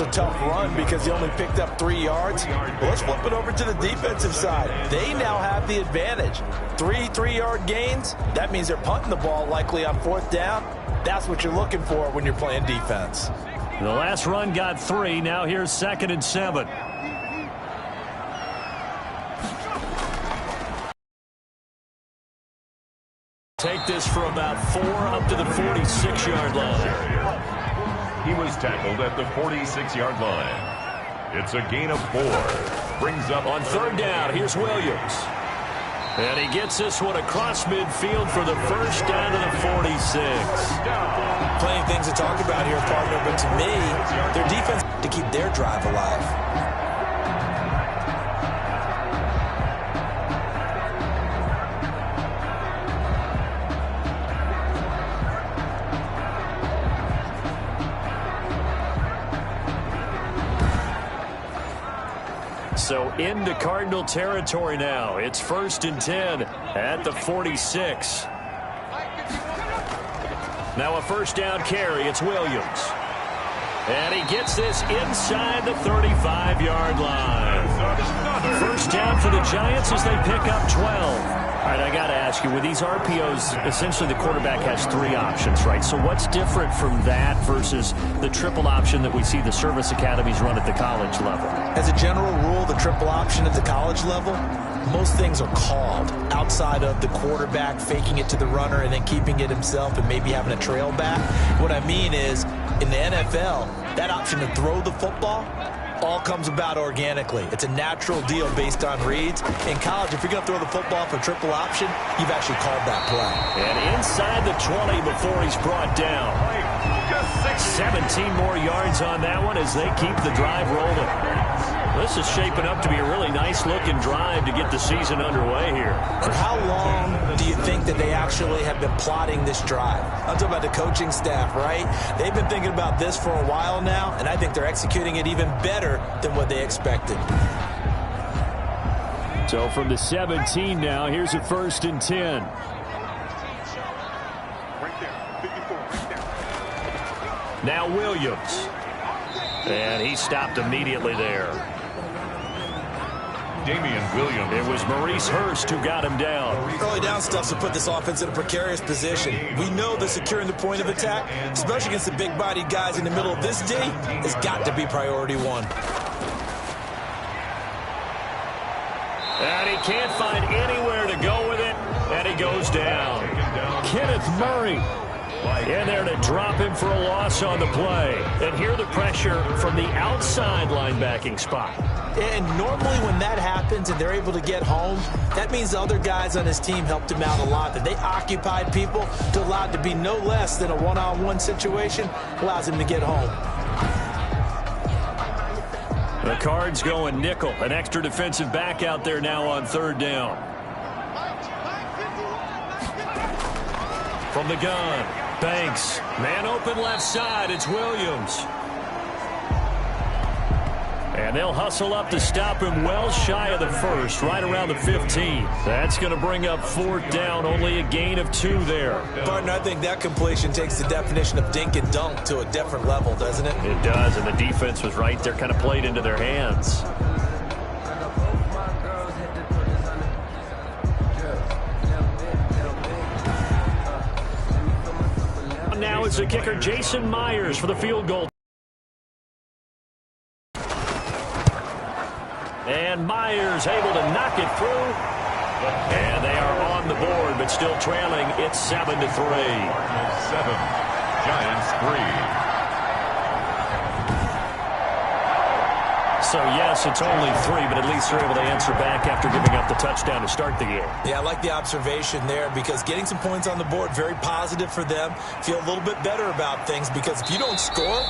A tough run because he only picked up 3 yards. Well, let's flip it over to the defensive side. They now have the advantage. 3 3-yard gains. That means they're punting the ball likely on 4th down. That's what you're looking for when you're playing defense. The last run got 3. Now here's 2nd and 7. Take this for about 4 up to the 46-yard line. He was tackled at the 46-yard line. It's a gain of 4. Brings up on 3rd down. Here's Williams. And he gets this one across midfield for the first down to the 46. Plenty of things to talk about here, partner, but to me, their defense to keep their drive alive. So into Cardinal territory now. It's 1st and 10 at the 46. Now a 1st down carry. It's Williams. And he gets this inside the 35-yard line. 1st down for the Giants as they pick up 12. All right, I got to ask you, with these RPOs, essentially the quarterback has 3 options, right? So what's different from that versus the triple option that we see the service academies run at the college level? As a general rule, the triple option at the college level, most things are called outside of the quarterback faking it to the runner and then keeping it himself and maybe having a trail back. What I mean is, in the NFL, that option to throw the football all comes about organically. It's a natural deal based on reads. In college, if you're going to throw the football for triple option, you've actually called that play. And inside the 20 before he's brought down. 17 more yards on that one as they keep the drive rolling. This is shaping up to be a really nice-looking drive to get the season underway here. And how long do you think that they actually have been plotting this drive? I'm talking about the coaching staff, right? They've been thinking about this for a while now, and I think they're executing it even better than what they expected. So from the 17 now, here's a 1st and 10. Now Williams. And he stopped immediately there. Damian Williams. It was Maurice Hurst who got him down. Early down stuff to put this offense in a precarious position. We know that securing the point of attack, especially against the big-bodied guys in the middle of this D, has got to be priority 1. And he can't find anywhere to go with it, and he goes down. Kenneth Murray in there to drop him for a loss on the play. And here the pressure from the outside linebacking spot. And normally when that happens and they're able to get home, that means the other guys on his team helped him out a lot. That they occupied people to allow it to be no less than a one-on-one situation allows him to get home. The Cards going nickel. An extra defensive back out there now on 3rd down. From the gun, Banks. Man open left side. It's Williams. And they'll hustle up to stop him well shy of the 1st, right around the 15. That's going to bring up 4th down, only a gain of 2 there. Partner, I think that completion takes the definition of dink and dunk to a different level, doesn't it? It does, and the defense was right there, kind of played into their hands. Now it's the kicker, Jason Myers, for the field goal. And Myers able to knock it through. And they are on the board, but still trailing. It's 7-3. 7. Giants 3. So, yes, it's only 3, but at least they're able to answer back after giving up the touchdown to start the game. Yeah, I like the observation there because getting some points on the board, very positive for them. Feel a little bit better about things because if you don't score,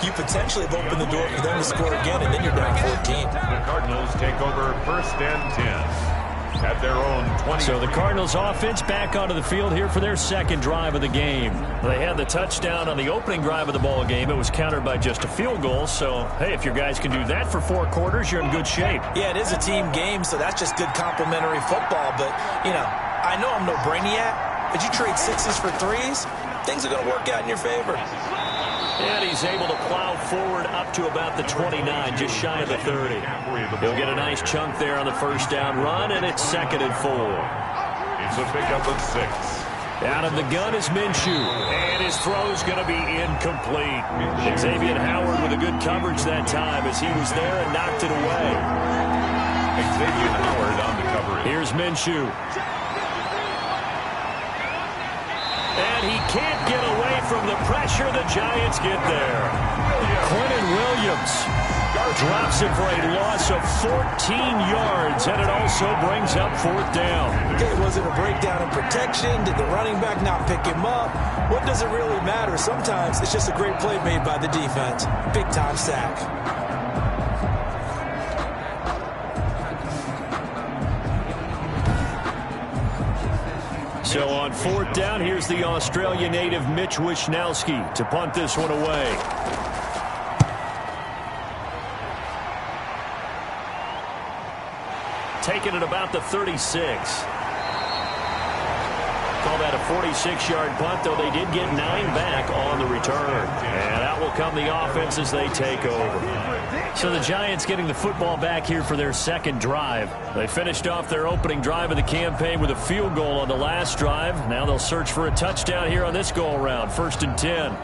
you potentially have opened the door for them to score again, and then you're down 14. The Cardinals take over 1st and 10 at their own 20. So the Cardinals offense back onto the field here for their 2nd drive of the game. They had the touchdown on the opening drive of the ball game. It was countered by just a field goal. So, hey, if your guys can do that for 4 quarters, you're in good shape. Yeah, it is a team game, so that's just good complimentary football. But, you know, I know I'm no brainiac, but you trade 6s for 3s, things are going to work out in your favor. And he's able to plow forward up to about the 29, just shy of the 30. He'll get a nice chunk there on the first down run, and it's 2nd and 4. It's a pickup of 6. Out of the gun is Minshew, and his throw's going to be incomplete. Xavier Howard with a good coverage that time as he was there and knocked it away. Xavier Howard on the coverage. Here's Minshew. And he can't get away from the pressure. The Giants get there. Quentin Williams drops him for a loss of 14 yards, and it also brings up 4th down. Okay, was it a breakdown in protection? Did the running back not pick him up? What does it really matter? Sometimes it's just a great play made by the defense. Big-time sack. So on 4th down, here's the Australia native Mitch Wishnowsky to punt this one away. Taken at about the 36. Call that a 46-yard punt, though they did get 9 back on the return. And out will come the offense as they take over. So the Giants getting the football back here for their 2nd drive. They finished off their opening drive of the campaign with a field goal on the last drive. Now they'll search for a touchdown here on this go-around. 1st and 10.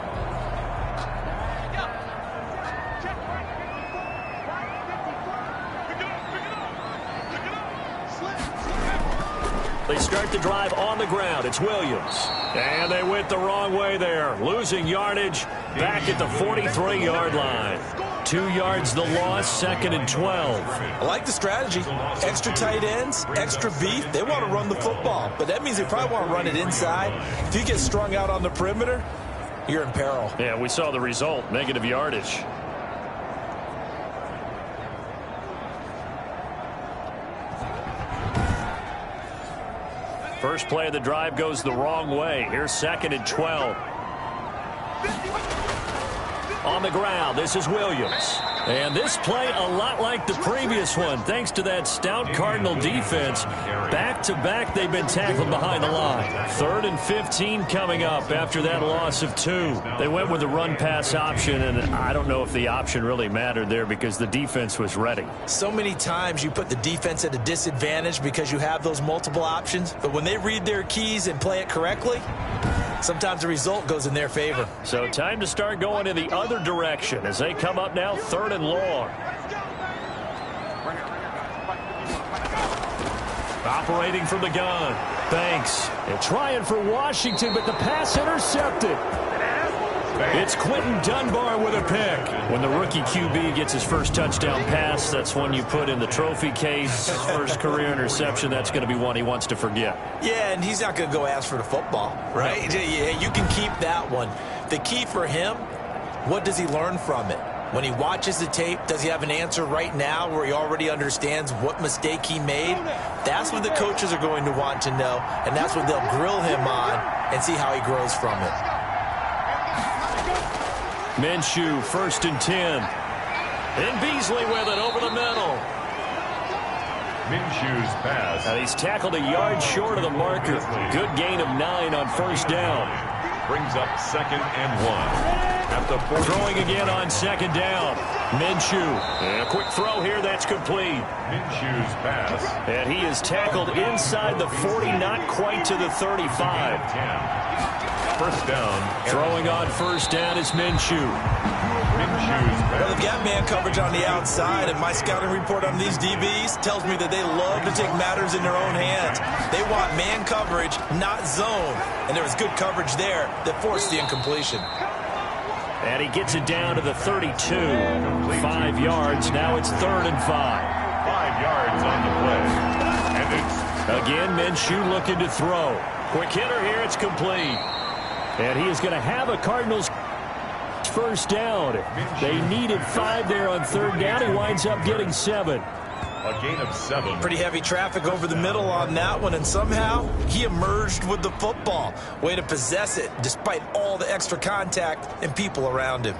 They start the drive on the ground. It's Williams. And they went the wrong way there. Losing yardage back at the 43-yard line. 2 yards the loss, 2nd and 12. I like the strategy. Extra tight ends, extra beef. They want to run the football, but that means they probably want to run it inside. If you get strung out on the perimeter, you're in peril. Yeah, we saw the result, negative yardage. First play of the drive goes the wrong way. Here's 2nd and 12. On the ground, this is Williams. And this play a lot like the previous one, thanks to that stout Cardinal defense. Back-to-back, they've been tackled behind the line. 3rd and 15 coming up after that loss of 2. They went with the run-pass option, and I don't know if the option really mattered there because the defense was ready. So many times you put the defense at a disadvantage because you have those multiple options, but when they read their keys and play it correctly, sometimes the result goes in their favor. So time to start going in the other direction as they come up now 3rd and long. Operating from the gun. Banks. And trying for Washington, but the pass intercepted. It's Quentin Dunbar with a pick. When the rookie QB gets his first touchdown pass, that's one you put in the trophy case. First career interception, that's going to be one he wants to forget. Yeah, and he's not going to go ask for the football, right? No. Yeah, you can keep that one. The key for him, what does he learn from it? When he watches the tape, does he have an answer right now where he already understands what mistake he made? That's what the coaches are going to want to know, and that's what they'll grill him on and see how he grows from it. Minshew, 1st and 10. And Beasley with it over the middle. Minshew's pass. And he's tackled a yard short of the marker. Good gain of 9 on 1st down. Brings up 2nd and 1. At the 40. Throwing again on 2nd down. Minshew. And a quick throw here. That's complete. Minshew's pass. And he is tackled inside the 40, not quite to the 35. 1st down. Throwing on 1st down is Minshew. Well, they've got man coverage on the outside, and my scouting report on these DBs tells me that they love to take matters in their own hands. They want man coverage, not zone. And there was good coverage there that forced the incompletion. And he gets it down to the 32. 5 yards. Now it's 3rd and 5. 5 yards on the play. And it's again, Minshew looking to throw. Quick hitter here. It's complete. And he is going to have a Cardinals first down. They needed 5 there on 3rd down. He winds up getting 7. A gain of 7. Pretty heavy traffic over the middle on that one, and somehow he emerged with the football. Way to possess it despite all the extra contact and people around him.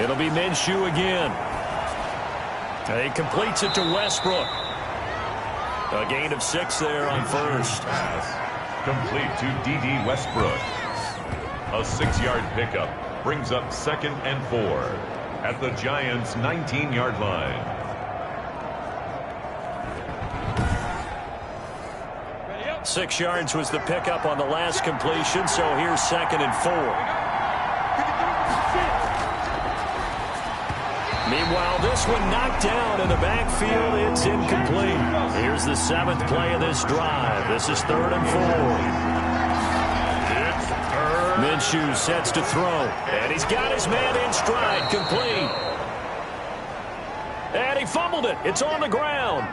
It'll be Minshew again. He completes it to Westbrook. A gain of 6 there on first. Pass complete to D.D. Westbrook. A 6-yard pickup brings up 2nd and 4 at the Giants' 19-yard line. Ready up. 6 yards was the pickup on the last completion, so here's 2nd and 4. Meanwhile, this one knocked down in the backfield. It's incomplete. Here's the 7th play of this drive. This is 3rd and 4. Minshew sets to throw. And he's got his man in stride. Complete. And he fumbled it. It's on the ground.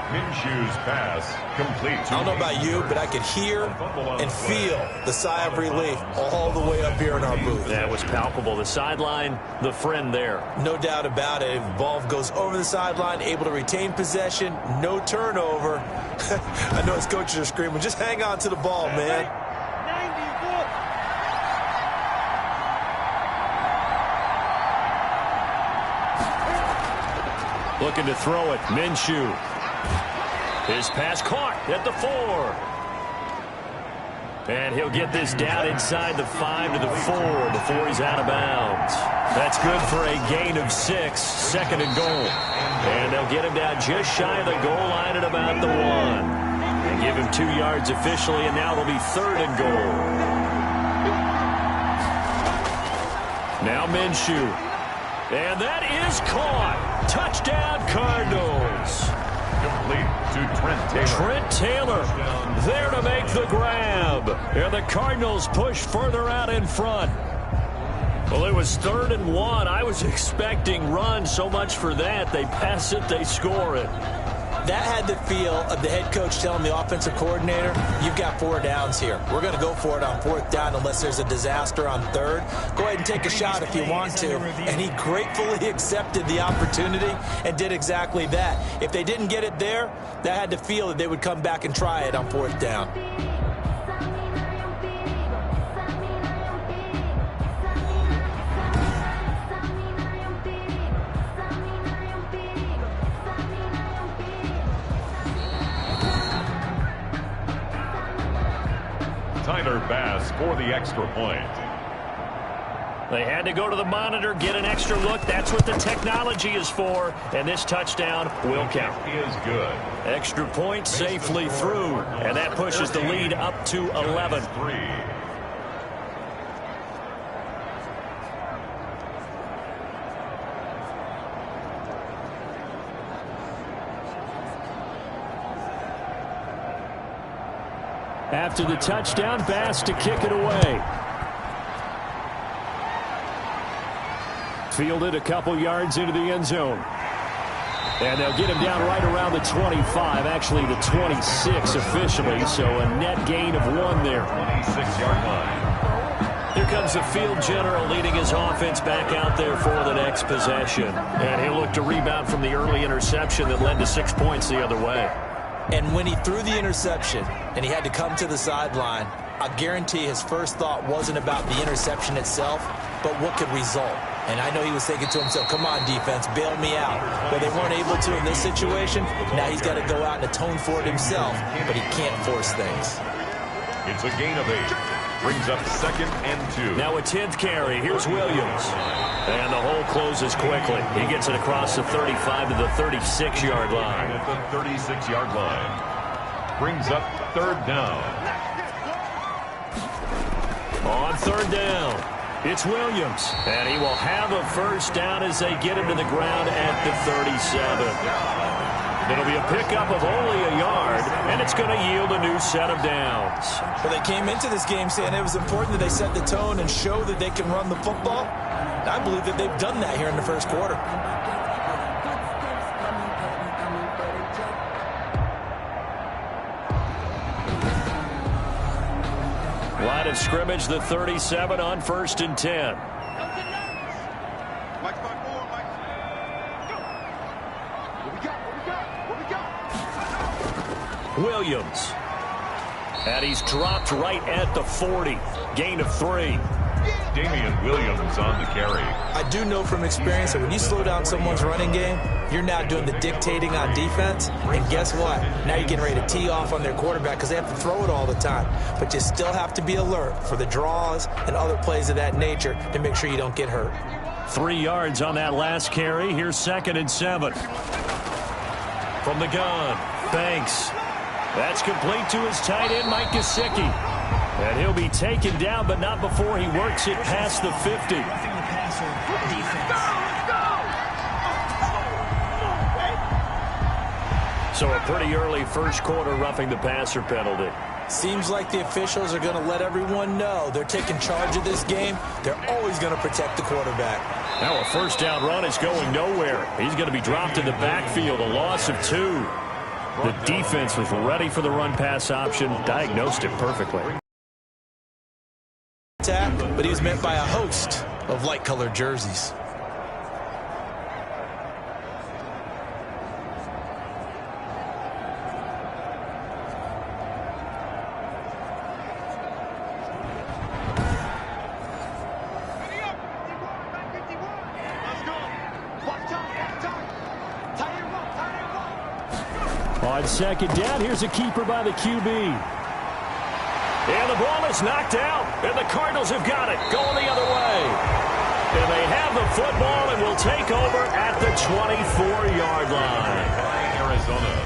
Minshew's pass complete. I don't know about you, but I could hear and feel the sigh of relief all the way up here in our booth. That was palpable. The sideline, the friend there. No doubt about it. If the ball goes over the sideline, able to retain possession, no turnover. I know his coaches are screaming, just hang on to the ball, man. Looking to throw it. Minshew. His pass caught at the 4. And he'll get this down inside the 5 to the 4 before he's out of bounds. That's good for a gain of 6, 2nd and goal. And they'll get him down just shy of the goal line at about the 1. And give him 2 yards officially, and now it'll be 3rd and goal. Now Minshew. And that is caught. Touchdown, Cardinals. Complete to Trent Taylor. Trent Taylor there to make the grab. And the Cardinals push further out in front. Well, it was 3rd and 1. I was expecting run. So much for that. They pass it, they score it. That had the feel of the head coach telling the offensive coordinator, you've got 4 downs here. We're going to go for it on 4th down unless there's a disaster on 3rd. Go ahead and take a shot if you want to. And he gratefully accepted the opportunity and did exactly that. If they didn't get it there, that had the feel that they would come back and try it on 4th down. Tyler Bass for the extra point. They had to go to the monitor, get an extra look. That's what the technology is for. And this touchdown will count. Is good. Extra point safely through. And that pushes the lead up to 11. After the touchdown, Bass to kick it away. Fielded a couple yards into the end zone. And they'll get him down right around the 25, actually the 26 officially, so a net gain of 1 there. 26-yard line. Here comes the field general leading his offense back out there for the next possession. And he'll look to rebound from the early interception that led to 6 points the other way. And when he threw the interception and he had to come to the sideline, I guarantee his first thought wasn't about the interception itself, but what could result. And I know he was thinking to himself, come on, defense, bail me out. But they weren't able to in this situation. Now he's got to go out and atone for it himself, but he can't force things. It's a gain of 8. Brings up 2nd and 2. Now a 10th carry. Here's Williams. And the hole closes quickly. He gets it across the 35 to the 36-yard line. At the 36-yard line. Brings up 3rd down. On 3rd down, it's Williams. And he will have a first down as they get him to the ground at the 37. It'll be a pickup of only a yard, and it's going to yield a new set of downs. Well, they came into this game saying it was important that they set the tone and show that they can run the football. I believe that they've done that here in the first quarter. Line of scrimmage, the 37 on 1st and 10. Williams. And he's dropped right at the 40. Gain of 3. Williams on the carry. I do know from experience that when you slow down someone's running game, you're now doing the dictating on defense. And guess what? Now you're getting ready to tee off on their quarterback because they have to throw it all the time. But you still have to be alert for the draws and other plays of that nature to make sure you don't get hurt. 3 yards on that last carry. Here's 2nd and 7. From the gun, Banks. That's complete to his tight end, Mike Gesicki. And he'll be taken down, but not before he works it past the 50. So a pretty early first quarter roughing the passer penalty. Seems like the officials are going to let everyone know they're taking charge of this game. They're always going to protect the quarterback. Now a first down run is going nowhere. He's going to be dropped in the backfield, a loss of 2. The defense was ready for the run-pass option, diagnosed it perfectly. But he was met by a host of light-colored jerseys. On 2nd down, here's a keeper by the QB. And the ball is knocked out, and the Cardinals have got it, going the other way. And they have the football and will take over at the 24-yard line. Arizona.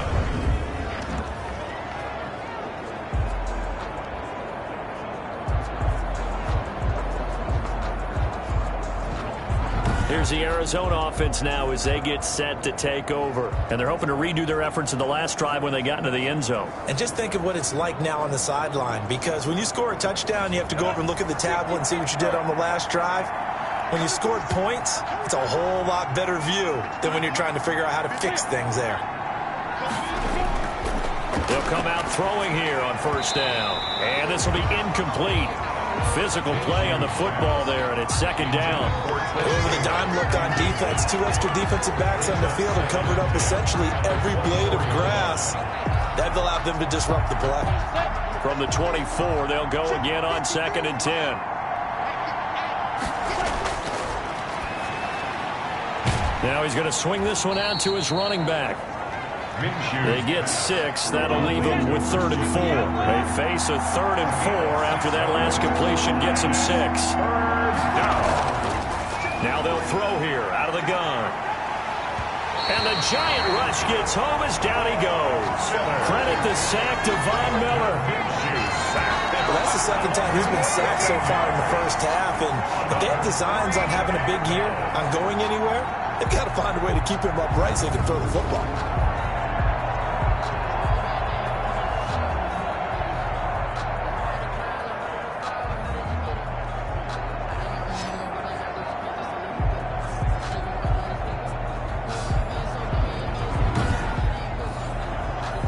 Here's the Arizona offense now as they get set to take over. And they're hoping to redo their efforts in the last drive when they got into the end zone. And just think of what it's like now on the sideline, because when you score a touchdown, you have to go over and look at the tablet and see what you did on the last drive. When you scored points, it's a whole lot better view than when you're trying to figure out how to fix things there. They'll come out throwing here on first down. And this will be incomplete. Physical play on the football there, and it's 2nd down. Over the dime look on defense. 2 extra defensive backs on the field and covered up essentially every blade of grass. That allowed them to disrupt the play. From the 24, they'll go again on 2nd and 10. Now he's going to swing this one out to his running back. They get 6. That'll leave them with 3rd and 4. They face a 3rd and 4 after that last completion gets them 6. Now they'll throw here out of the gun. And the giant rush gets home as down he goes. Credit the sack to Von Miller. Well, that's the 2nd time he's been sacked so far in the first half. And if they have designs on having a big year, on going anywhere, they've got to find a way to keep him upright so he can throw the football.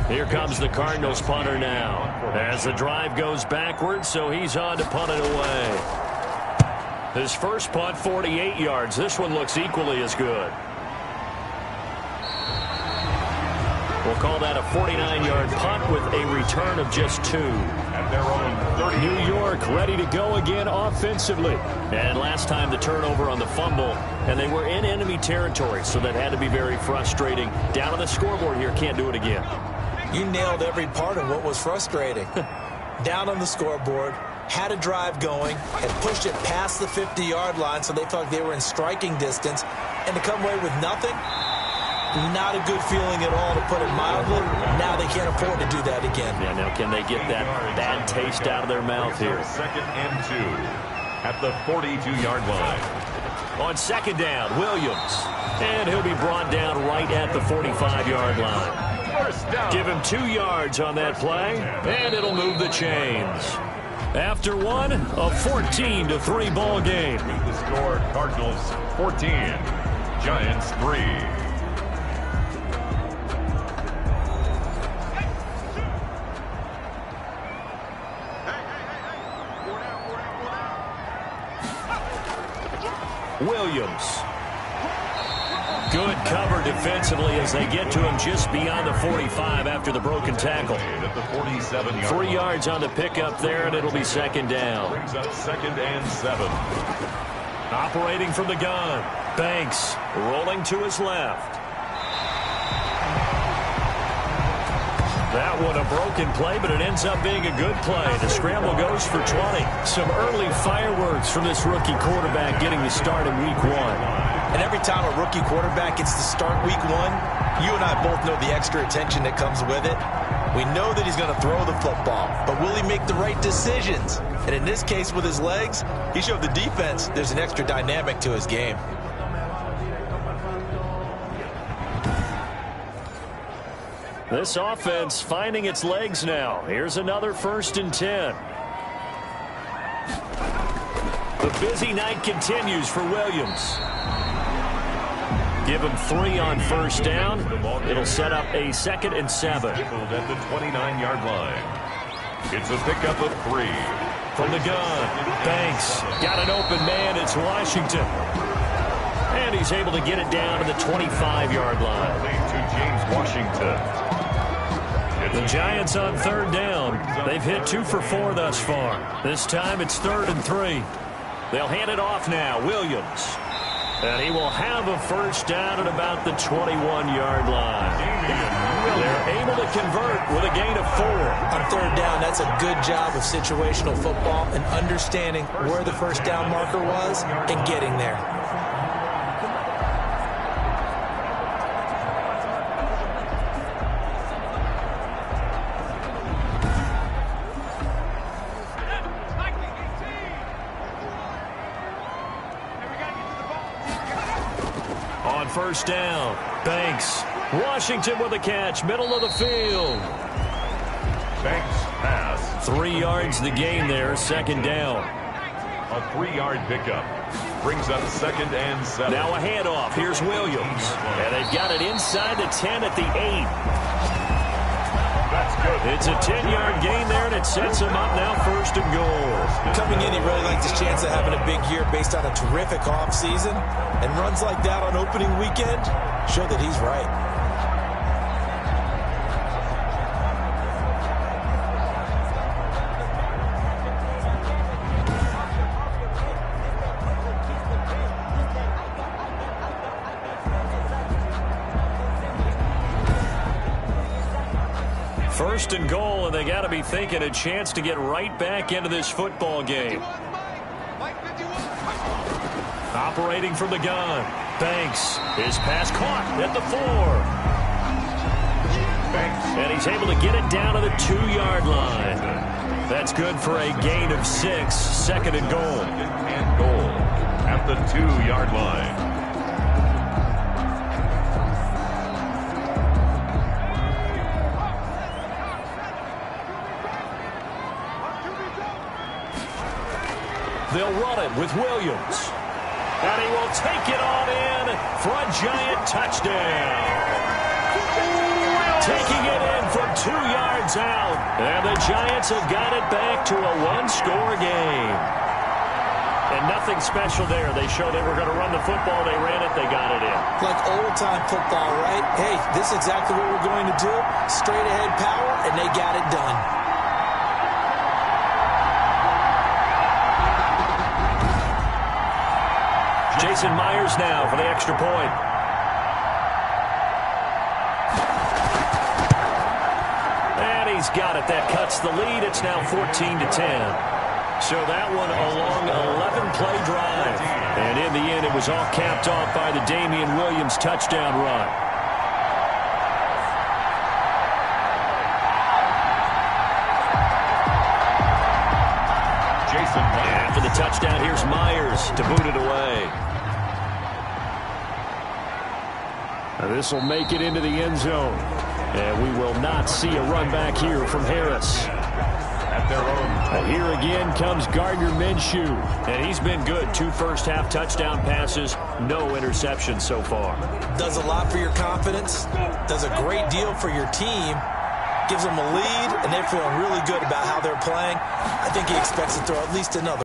Here comes the Cardinals punter now as the drive goes backwards, so he's on to punt it away. His first punt, 48 yards. This one looks equally as good. We'll call that a 49-yard punt with a return of just 2. At their own 30. New York ready to go again offensively. And last time the turnover on the fumble, and they were in enemy territory, so that had to be very frustrating. Down on the scoreboard here, can't do it again. You nailed every part of what was frustrating. Down on the scoreboard, had a drive going, and pushed it past the 50-yard line so they thought they were in striking distance, and to come away with nothing, not a good feeling at all, to put it mildly. Now they can't afford to do that again. Yeah, now can they get that bad taste out of their mouth here? 2nd and 2 at the 42-yard line. On 2nd down, Williams. And he'll be brought down right at the 45-yard line. Give him 2 yards on that play, and it'll move the chains. After one, a 14-3 ball game. The score, Cardinals 14, Giants 3. Williams. Good cover defensively as they get to him just beyond the 45 after the broken tackle. 3 yards on the pickup there, and it'll be second down. Brings up 2nd and 7. Operating from the gun. Banks rolling to his left. That one a broken play, but it ends up being a good play. The scramble goes for 20. Some early fireworks from this rookie quarterback getting the start in week 1. And every time a rookie quarterback gets to start week 1, you and I both know the extra attention that comes with it. We know that he's going to throw the football, but will he make the right decisions? And in this case with his legs, he showed the defense there's an extra dynamic to his game. This offense finding its legs now. Here's another 1st and 10. The busy night continues for Williams. Give him 3 on 1st down. It'll set up a 2nd and 7. At the 29-yard line. It's a pickup of 3. From the gun, Banks got an open man. It's Washington. And he's able to get it down to the 25-yard line. To James Washington. The Giants on 3rd down. They've hit 2 for 4 thus far. This time it's 3rd and 3. They'll hand it off now. Williams. And he will have a 1st down at about the 21-yard line. They're able to convert with a gain of 4. On 3rd down, that's a good job of situational football and understanding where the 1st down marker was and getting there. On 1st down, Banks. Washington with a catch, middle of the field. Banks pass. 3 yards the gain there, 2nd down. A 3-yard pickup. Brings up 2nd and 7. Now a handoff. Here's Williams. And they've got it inside the 10 at the 8. That's good. It's a 10-yard gain there, and it sets him up now 1st and goal. Coming in, he really likes his chance of having a big year based on a terrific offseason. And runs like that on opening weekend show that he's right. First and goal, and they got to be thinking a chance to get right back into this football game. Operating from the gun. Banks. His pass caught at the 4. Banks. And he's able to get it down to the 2-yard line. That's good for a gain of 6. 2nd and goal. 2nd and goal at the 2-yard line. They'll run it with Williams. And he will take it on in for a Giant touchdown. Taking it in from 2 yards out. And the Giants have got it back to a 1-score game. And nothing special there. They showed they were going to run the football. They ran it. They got it in. Like old-time football, right? Hey, this is exactly what we're going to do. Straight-ahead power, and they got it done. Jason Myers now for the extra point. And he's got it. That cuts the lead. It's now 14-10. So that one a long 11-play drive. And in the end, it was all capped off by the Damian Williams touchdown run. Jason Myers. After the touchdown, here's Myers to boot it away. This will make it into the end zone. And we will not see a run back here from Harris. At their own. And here again comes Gardner Minshew. And he's been good. 2 first-half touchdown passes. No interceptions so far. Does a lot for your confidence. Does a great deal for your team. Gives them a lead, and they're feeling really good about how they're playing. I think he expects to throw at least another.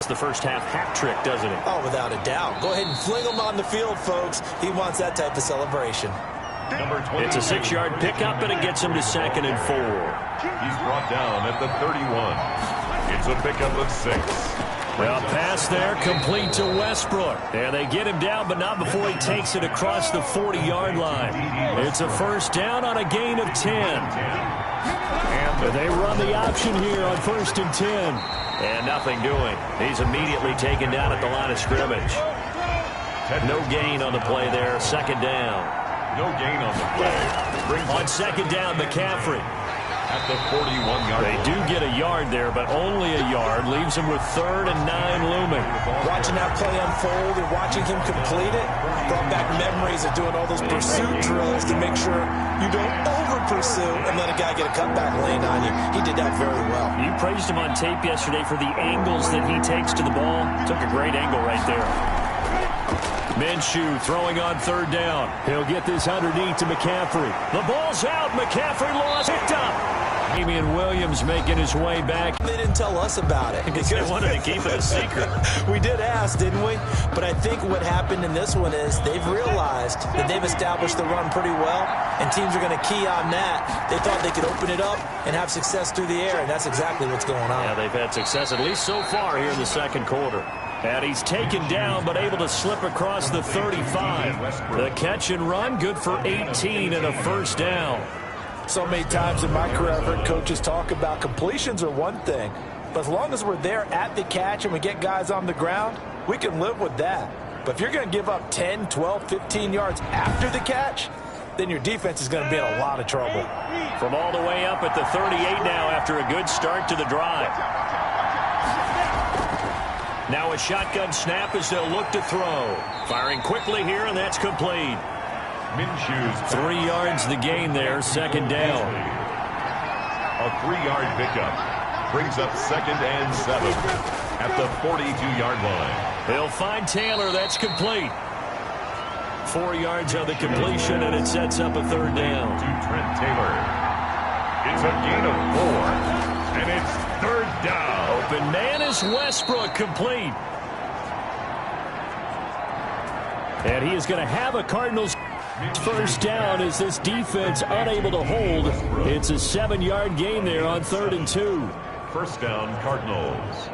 The first half hat trick, doesn't it? Oh, without a doubt. Go ahead and fling him on the field, folks. He wants that type of celebration. It's a 6-yard pickup, and it gets him to 2nd and 4. He's brought down at the 31. It's a pickup of 6. Well, pass there, complete to Westbrook. And they get him down, but not before he takes it across the 40-yard line. It's a first down on a gain of 10. And they run the option here on 1st and 10. And nothing doing. He's immediately taken down at the line of scrimmage. No gain on the play there. 2nd down. No gain on the play. On 2nd down, McCaffrey. At the 41-yard line. They do get a yard there, but only a yard. Leaves him with 3rd and 9 looming. Watching that play unfold and watching him complete it brought back memories of doing all those pursuit drills to make sure you don't over-pursue and let a guy get a cutback lane on you. He did that very well. You praised him on tape yesterday for the angles that he takes to the ball. Took a great angle right there. Minshew throwing on 3rd down. He'll get this underneath to McCaffrey. The ball's out. McCaffrey lost. Picked up. Damian Williams making his way back. They didn't tell us about it. Because they wanted to keep it a secret. We did ask, didn't we? But I think what happened in this one is they've realized that they've established the run pretty well, and teams are going to key on that. They thought they could open it up and have success through the air, and that's exactly what's going on. Yeah, they've had success at least so far here in the 2nd quarter. And he's taken down, but able to slip across the 35. The catch and run, good for 18 and a first down. So many times in my career, I've heard coaches talk about completions are one thing, but as long as we're there at the catch and we get guys on the ground, we can live with that. But if you're going to give up 10, 12, 15 yards after the catch, then your defense is going to be in a lot of trouble. From all the way up at the 38 now after a good start to the drive. Now a shotgun snap as they'll look to throw. Firing quickly here, and that's complete. Minshew's 3 yards the gain there, 2nd down. A 3-yard pickup brings up 2nd and 7 at the 42-yard line. He'll find Taylor. That's complete. 4 yards on the completion, and it sets up a 3rd down. To Trent Taylor. It's a gain of 4, and it's 3rd down. Open man is Westbrook, complete. And he is going to have a Cardinals first down as this defense unable to hold. It's a 7-yard gain there on 3rd and 2. First down, Cardinals.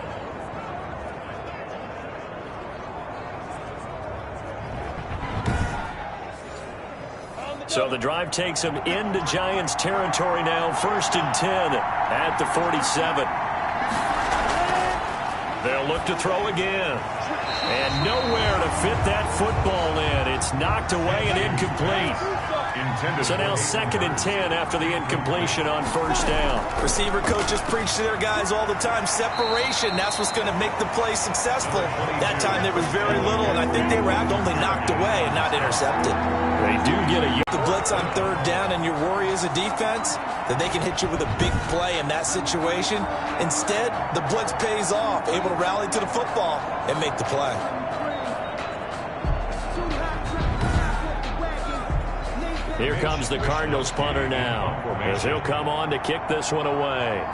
So the drive takes him into Giants territory now. 1st and 10 at the 47. They'll look to throw again. And nowhere to fit that football in. It's knocked away and incomplete. So now 2nd and 10 after the incompletion on 1st down. Receiver coaches preach to their guys all the time. Separation, that's what's going to make the play successful. That time there was very little, and I think they were only knocked away and not intercepted. They do get a... The blitz on 3rd down, and your worry as a defense that they can hit you with a big play in that situation. Instead, the blitz pays off, able to rally to the football and make the play. Here comes the Cardinals punter now, as he'll come on to kick this one away.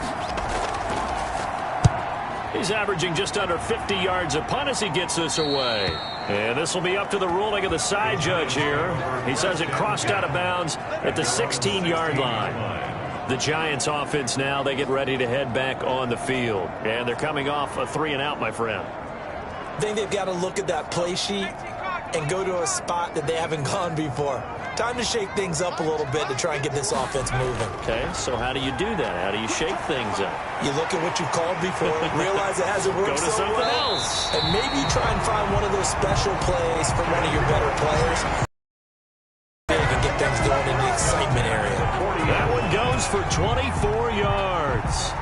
He's averaging just under 50 yards a punt as he gets this away. And this will be up to the ruling of the side judge here. He says it crossed out of bounds at the 16-yard line. The Giants offense now, they get ready to head back on the field. And they're coming off a 3-and-out, my friend. I think they've got to look at that play sheet and go to a spot that they haven't gone before. Time to shake things up a little bit to try and get this offense moving. Okay, so how do you do that? How do you shake things up? You look at what you've called before, realize it hasn't worked so well. Go to something else. And maybe try and find one of those special plays from one of your better players. Big and get things going in the excitement area. That one goes for 24 yards.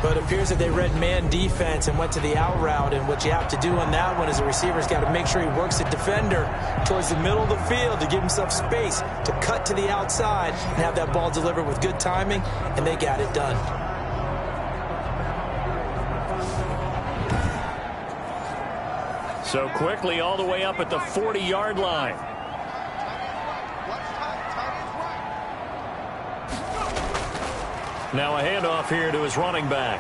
But it appears that they read man defense and went to the out route, and what you have to do on that one is the receiver's got to make sure he works the defender towards the middle of the field to give himself space to cut to the outside and have that ball delivered with good timing, and they got it done. So quickly all the way up at the 40-yard line. Now a handoff here to his running back.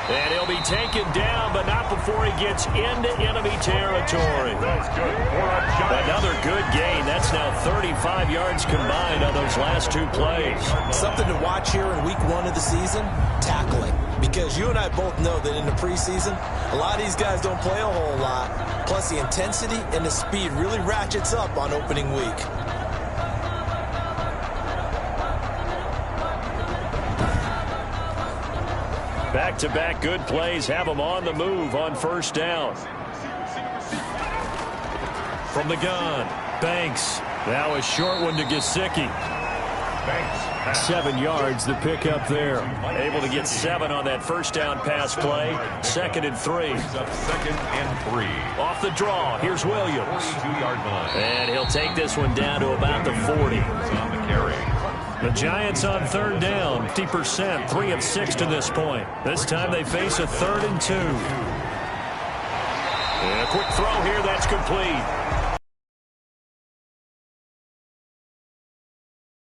And he'll be taken down, but not before he gets into enemy territory. That's good for a Giants. Another good gain. That's now 35 yards combined on those last two plays. Something to watch here in week 1 of the season, tackling. Because you and I both know that in the preseason, a lot of these guys don't play a whole lot. Plus, the intensity and the speed really ratchets up on opening week. Back-to-back good plays have them on the move on first down. From the gun, Banks. Now a short one to Gesicki. Banks. 7 yards the pick up there. Able to get 7 on that first down pass play. 2nd and 3. Up 2nd and 3. Off the draw, here's Williams. 42-yard line. And he'll take this one down to about the 40. On the carry. The Giants on third down, 50%, 3 of 6 to this point. This time they face a 3rd and 2. And a quick throw here, that's complete.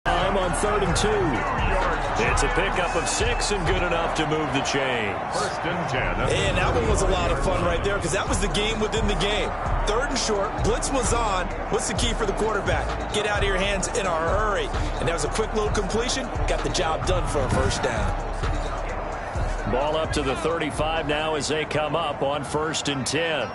Time on 3rd and 2. It's a pickup of 6 and good enough to move the chains. 1st and 10. And that one was a lot of fun right there because that was the game within the game. 3rd and short, blitz was on. What's the key for the quarterback? Get out of your hands in a hurry. And that was a quick little completion. Got the job done for a first down. Ball up to the 35 now as they come up on 1st and 10.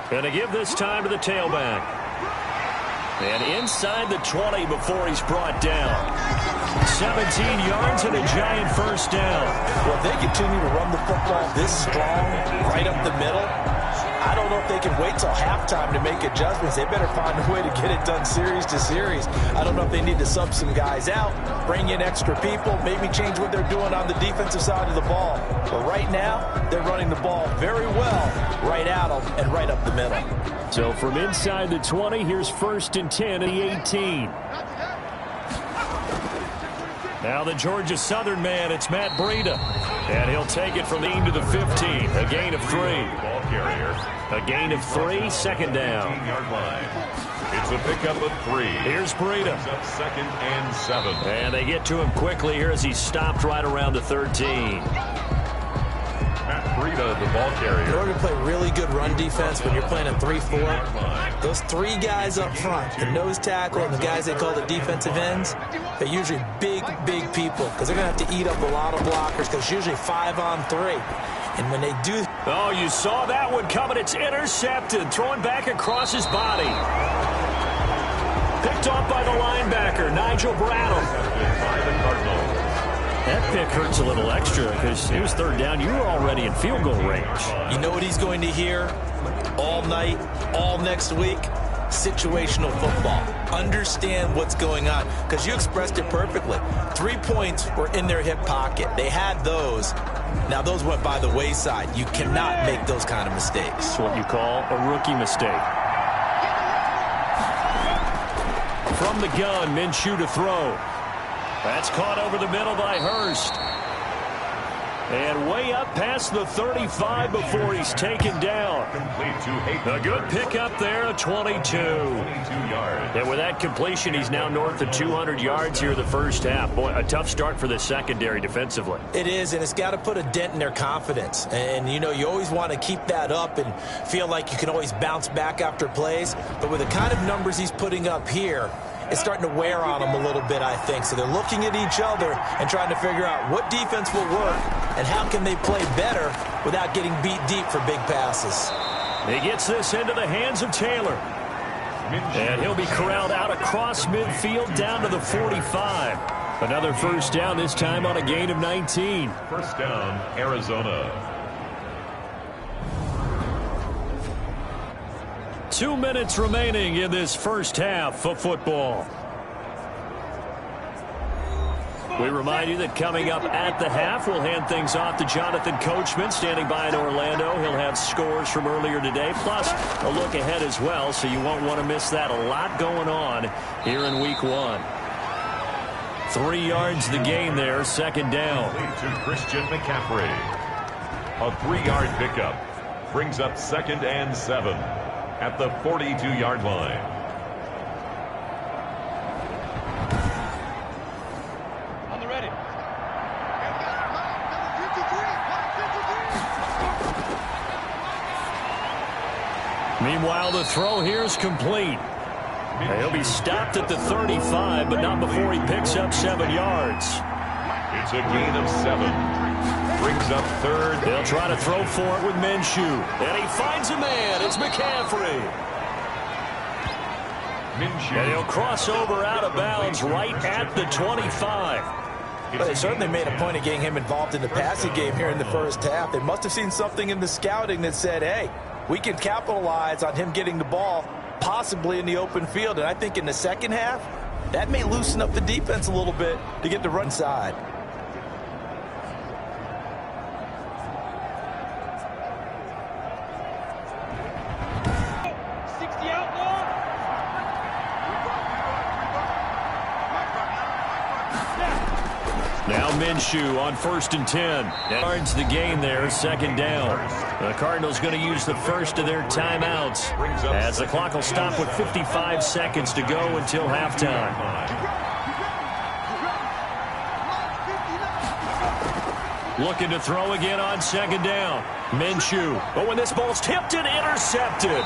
Going to give this time to the tailback. And inside the 20 before he's brought down. 17 yards and a Giant first down. Well, if they continue to run the football this strong, right up the middle, I don't know if they can wait till halftime to make adjustments. They better find a way to get it done series to series. I don't know if they need to sub some guys out, bring in extra people, maybe change what they're doing on the defensive side of the ball. But right now, they're running the ball very well right at them and right up the middle. So from inside the 20, here's 1st and 10 at the 18. Now the Georgia Southern man, it's Matt Breida. And he'll take it from the 18 to the 15. A gain of 3. Ball carrier. A gain of 3, 2nd down. 15-yard line. It's a pickup of 3. Here's Breida. Up 2nd and 7. And they get to him quickly here as he stopped right around the 13. Matt Breida, the ball carrier. In order to play really good run defense when you're playing a 3-4, those 3 guys up front, the nose tackle and the guys they call the defensive ends, they're usually big people because they're going to have to eat up a lot of blockers because it's usually 5 on 3. And when they do... Oh, you saw that one coming. It's intercepted. Throwing back across his body. Picked off by the linebacker, Nigel Bradham. By the Cardinals. That pick hurts a little extra because it was 3rd down. You were already in field goal range. You know what he's going to hear all night, all next week? Situational football. Understand what's going on because you expressed it perfectly. 3 points were in their hip pocket. They had those. Now, those went by the wayside. You cannot make those kind of mistakes. It's what you call a rookie mistake. From the gun, Minshew to throw. That's caught over the middle by Hurst. And way up past the 35 before he's taken down. Complete to Hayden. A good pickup there, a 22. 22 yards. And with that completion, he's now north of 200 yards here in the first half. Boy, a tough start for the secondary defensively. It is, and it's got to put a dent in their confidence. And, you know, you always want to keep that up and feel like you can always bounce back after plays. But with the kind of numbers he's putting up here, it's starting to wear on them a little bit, I think. So they're looking at each other and trying to figure out what defense will work and how can they play better without getting beat deep for big passes. He gets this into the hands of Taylor. And he'll be corralled out across midfield down to the 45. Another first down, this time on a gain of 19. First down, Arizona. 2 minutes remaining in this first half of football. We remind you that coming up at the half, we'll hand things off to Jonathan Coachman standing by in Orlando. He'll have scores from earlier today, plus a look ahead as well, so you won't want to miss that. A lot going on here in week 1. 3 yards the gain there, 2nd down. To Christian McCaffrey. A 3-yard pickup brings up 2nd and 7 at the 42-yard line. Meanwhile, the throw here is complete. He'll be stopped at the 35, but not before he picks up 7 yards. It's a gain of 7. Brings up third. They'll try to throw for it with Minshew. And he finds a man. It's McCaffrey. And he'll cross over out of bounds right at the 25. But they certainly made a point of getting him involved in the passing game here in the first half. They must have seen something in the scouting that said, hey, we can capitalize on him getting the ball possibly in the open field. And I think in the second half, that may loosen up the defense a little bit to get the run side. Now Minshew on 1st and 10. Yards the gain there, 2nd down. The Cardinals going to use the first of their timeouts as the clock will stop with 55 seconds to go until halftime. Looking to throw again on 2nd down. Minshew. But when this ball's tipped and intercepted.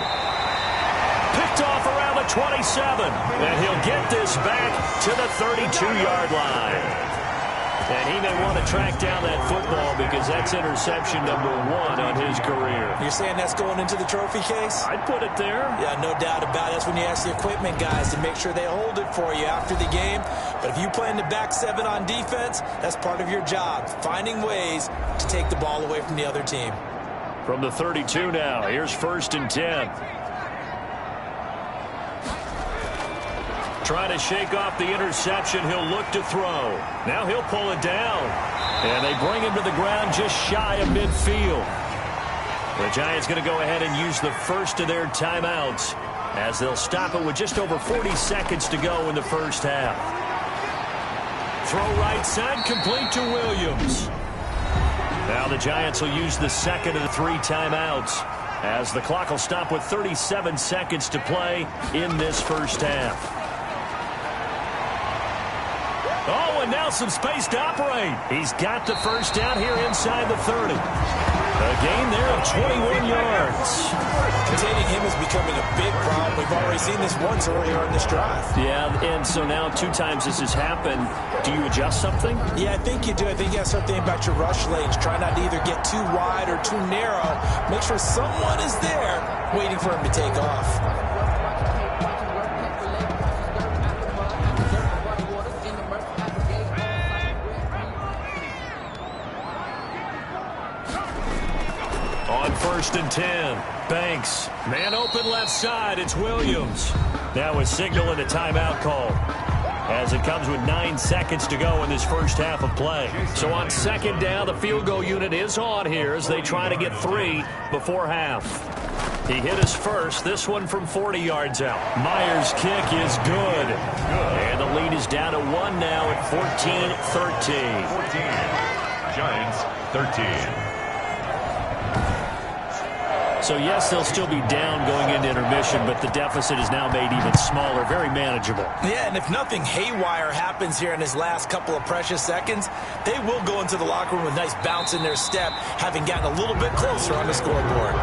Picked off around the 27. And he'll get this back to the 32-yard line. And he may want to track down that football because that's interception number 1 on his career. You're saying that's going into the trophy case? I'd put it there. Yeah, no doubt about it. That's when you ask the equipment guys to make sure they hold it for you after the game. But if you play in the back 7 on defense, that's part of your job, finding ways to take the ball away from the other team. From the 32 now, here's 1st and 10. Trying to shake off the interception. He'll look to throw. Now he'll pull it down. And they bring him to the ground just shy of midfield. The Giants going to go ahead and use the first of their timeouts as they'll stop it with just over 40 seconds to go in the first half. Throw right side, complete to Williams. Now the Giants will use the second of the 3 timeouts as the clock will stop with 37 seconds to play in this first half. Oh, and now some space to operate. He's got the first down here inside the 30. A gain there of 21 yards. Containing him is becoming a big problem. We've already seen this once earlier in this drive. Yeah, and so now 2 times this has happened. Do you adjust something? Yeah, I think you do. I think you have something about your rush lanes. Try not to either get too wide or too narrow. Make sure someone is there waiting for him to take off. On 1st and 10, Banks. Man open left side, it's Williams. Now a signal and a timeout call as it comes with 9 seconds to go in this first half of play. So on 2nd down, the field goal unit is on here as they try to get 3 before half. He hit his first, this one from 40 yards out. Myers' kick is good. And the lead is down to 1 now at 14-13. 14. Giants 13. So, yes, they'll still be down going into intermission, but the deficit is now made even smaller, very manageable. Yeah, and if nothing haywire happens here in his last couple of precious seconds, they will go into the locker room with a nice bounce in their step, having gotten a little bit closer on the scoreboard.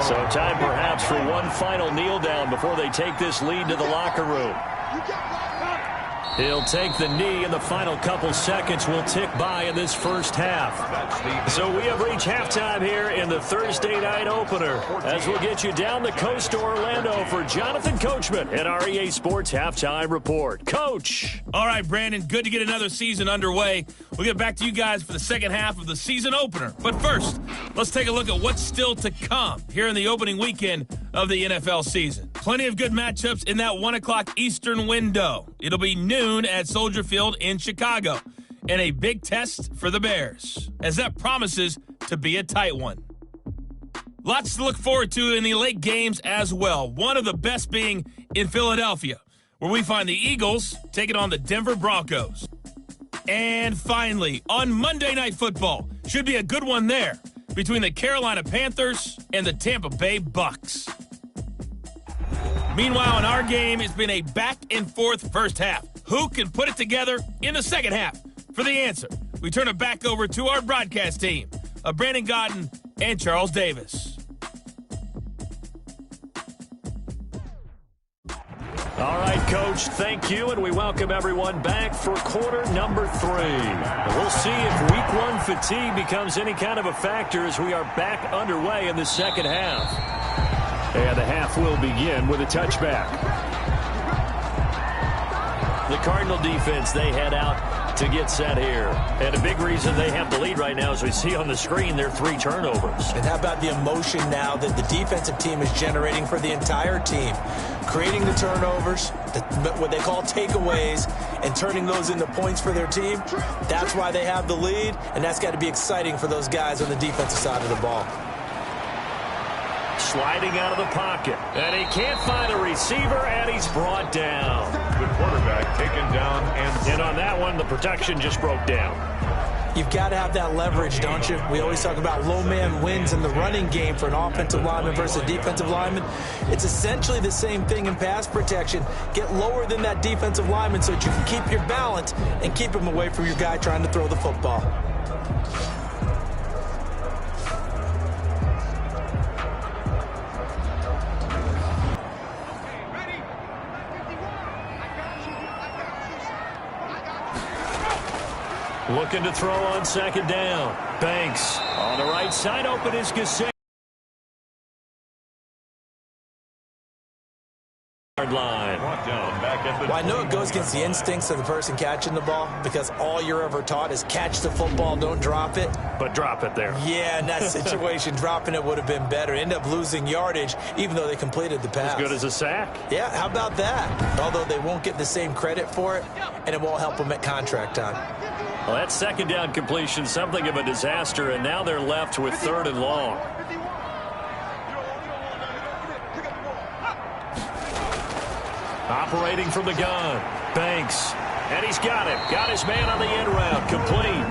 So time perhaps for one final kneel down before they take this lead to the locker room. He'll take the knee, and the final couple seconds will tick by in this first half. So we have reached halftime here in the Thursday night opener as we'll get you down the coast to Orlando for Jonathan Coachman at our EA Sports Halftime Report. Coach. All right, Brandon, good to get another season underway. We'll get back to you guys for the second half of the season opener. But first, let's take a look at what's still to come here in the opening weekend of the NFL season. Plenty of good matchups in that 1 o'clock Eastern window. It'll be noon at Soldier Field in Chicago, and a big test for the Bears, as that promises to be a tight one. Lots to look forward to in the late games as well. One of the best being in Philadelphia, where we find the Eagles taking on the Denver Broncos. And finally, on Monday Night Football, should be a good one there, between the Carolina Panthers and the Tampa Bay Bucks. Meanwhile, in our game, it's been a back-and-forth first half. Who can put it together in the second half? For the answer, we turn it back over to our broadcast team of Brandon Godden and Charles Davis. Coach. Thank you, and we welcome everyone back for quarter number 3. We'll see if week 1 fatigue becomes any kind of a factor as we are back underway in the second half. And the half will begin with a touchback. The Cardinal defense, they head out to get set here. And a big reason they have the lead right now, as we see on the screen, their 3 turnovers. And how about the emotion now that the defensive team is generating for the entire team? Creating the turnovers, what they call takeaways, and turning those into points for their team. That's why they have the lead, and that's got to be exciting for those guys on the defensive side of the ball. Sliding out of the pocket, and he can't find a receiver, and he's brought down. The quarterback taken down, and on that one, the protection just broke down. You've got to have that leverage, don't you? We always talk about low man wins in the running game for an offensive lineman versus a defensive lineman. It's essentially the same thing in pass protection. Get lower than that defensive lineman so that you can keep your balance and keep him away from your guy trying to throw the football. Looking to throw on second down. Banks on the right side. Open is Gasset. Line. Well, I know it goes against the instincts of the person catching the ball because all you're ever taught is catch the football, don't drop it. But drop it there. Yeah, in that situation, dropping it would have been better. End up losing yardage, even though they completed the pass. As good as a sack. Yeah, how about that? Although they won't get the same credit for it, and it won't help them at contract time. Well, that second down completion, something of a disaster, and now they're left with 3rd and long. Operating from the gun. Banks. And he's got him. Got his man on the end route. Complete.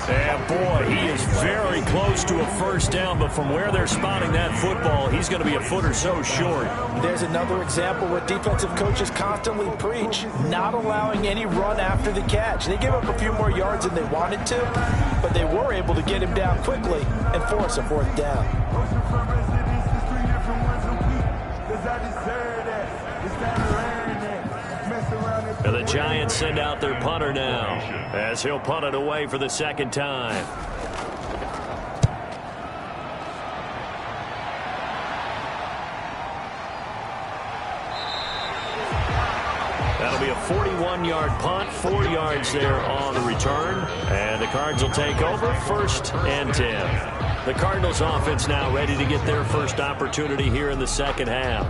And boy, he is very close to a first down, but from where they're spotting that football, he's going to be a foot or so short. There's another example what defensive coaches constantly preach, not allowing any run after the catch. They gave up a few more yards than they wanted to, but they were able to get him down quickly and force a 4th down. And the Giants send out their punter now as he'll punt it away for the second time. That'll be a 41-yard punt, 4 yards there on the return. And the Cards will take over 1st and 10. The Cardinals offense now ready to get their first opportunity here in the second half.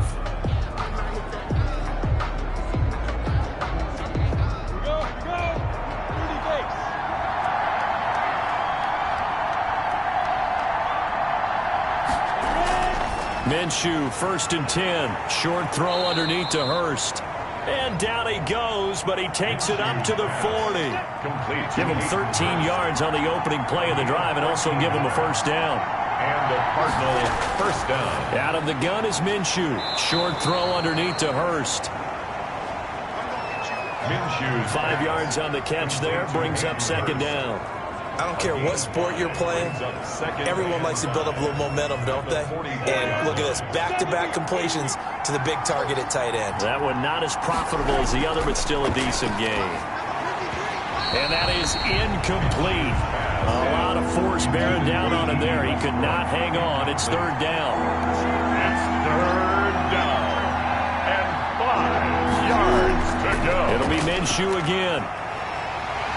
Minshew, 1st and 10. Short throw underneath to Hurst. And down he goes, but he takes it up to the 40. Complete. Give him 13 yards on the opening play of the drive and also give him a first down. And the Cardinal first down. Out of the gun is Minshew. Short throw underneath to Hurst. Minshew. 5 yards on the catch there, brings up second down. I don't care what sport you're playing, everyone likes to build up a little momentum, don't they? And look at this, back-to-back completions to the big target at tight end. That one not as profitable as the other, but still a decent game. And that is incomplete. A lot of force bearing down on him there. He could not hang on. It's 3rd down. It's 3rd down. And 5 yards to go. It'll be Minshew again.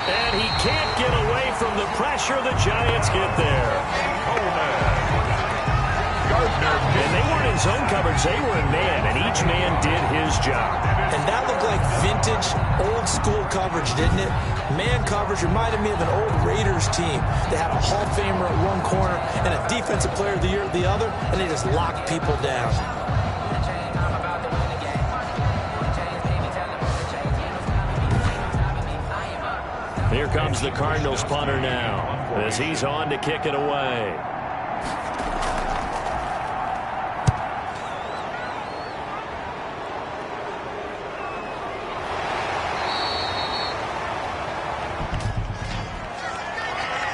And he can't get away from the pressure. The Giants get there. And they weren't in zone coverage. They were in man, and each man did his job. And that looked like vintage, old-school coverage, didn't it? Man coverage reminded me of an old Raiders team. They had a Hall of Famer at one corner and a defensive player of the year at the other, and they just locked people down. Here comes the Cardinals punter now as he's on to kick it away.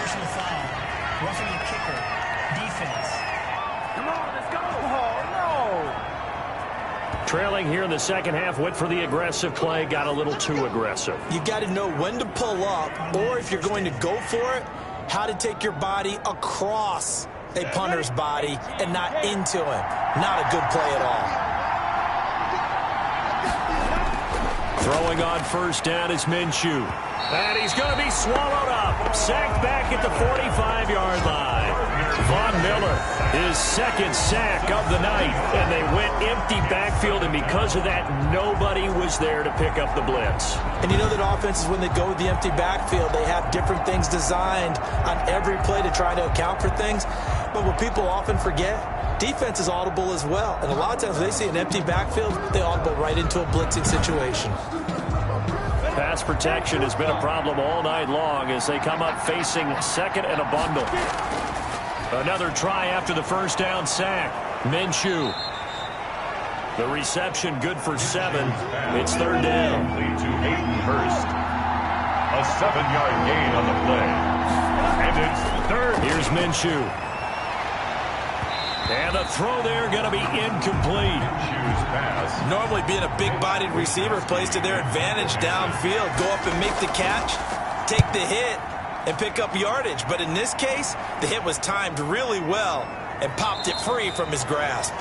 Personal foul. Roughing the kicker. Defense. Come on, let's go. Oh, no. Trailing here in the second half, went for the aggressive play, got a little too aggressive. You got to know when to pull up, or if you're going to go for it, how to take your body across a punter's body and not into him. Not a good play at all. Throwing on first down is Minshew. And he's going to be swallowed up. Sacked back at the 45-yard line. Von Miller, his second sack of the night. And they went empty backfield, and because of that, nobody was there to pick up the blitz. And you know that offenses, when they go with the empty backfield, they have different things designed on every play to try to account for things. But what people often forget, defense is audible as well. And a lot of times when they see an empty backfield, they audible right into a blitzing situation. Pass protection has been a problem all night long as they come up facing second and a bundle. Another try after the first down sack. Minshew. The reception good for 7. It's third down. To Hayden Hurst. A 7-yard gain on the play. And it's third. Here's Minshew. And the throw there going to be incomplete. Minshew's pass. Normally being a big-bodied receiver plays to their advantage downfield. Go up and make the catch, take the hit, and pick up yardage. But in this case, the hit was timed really well and popped it free from his grasp.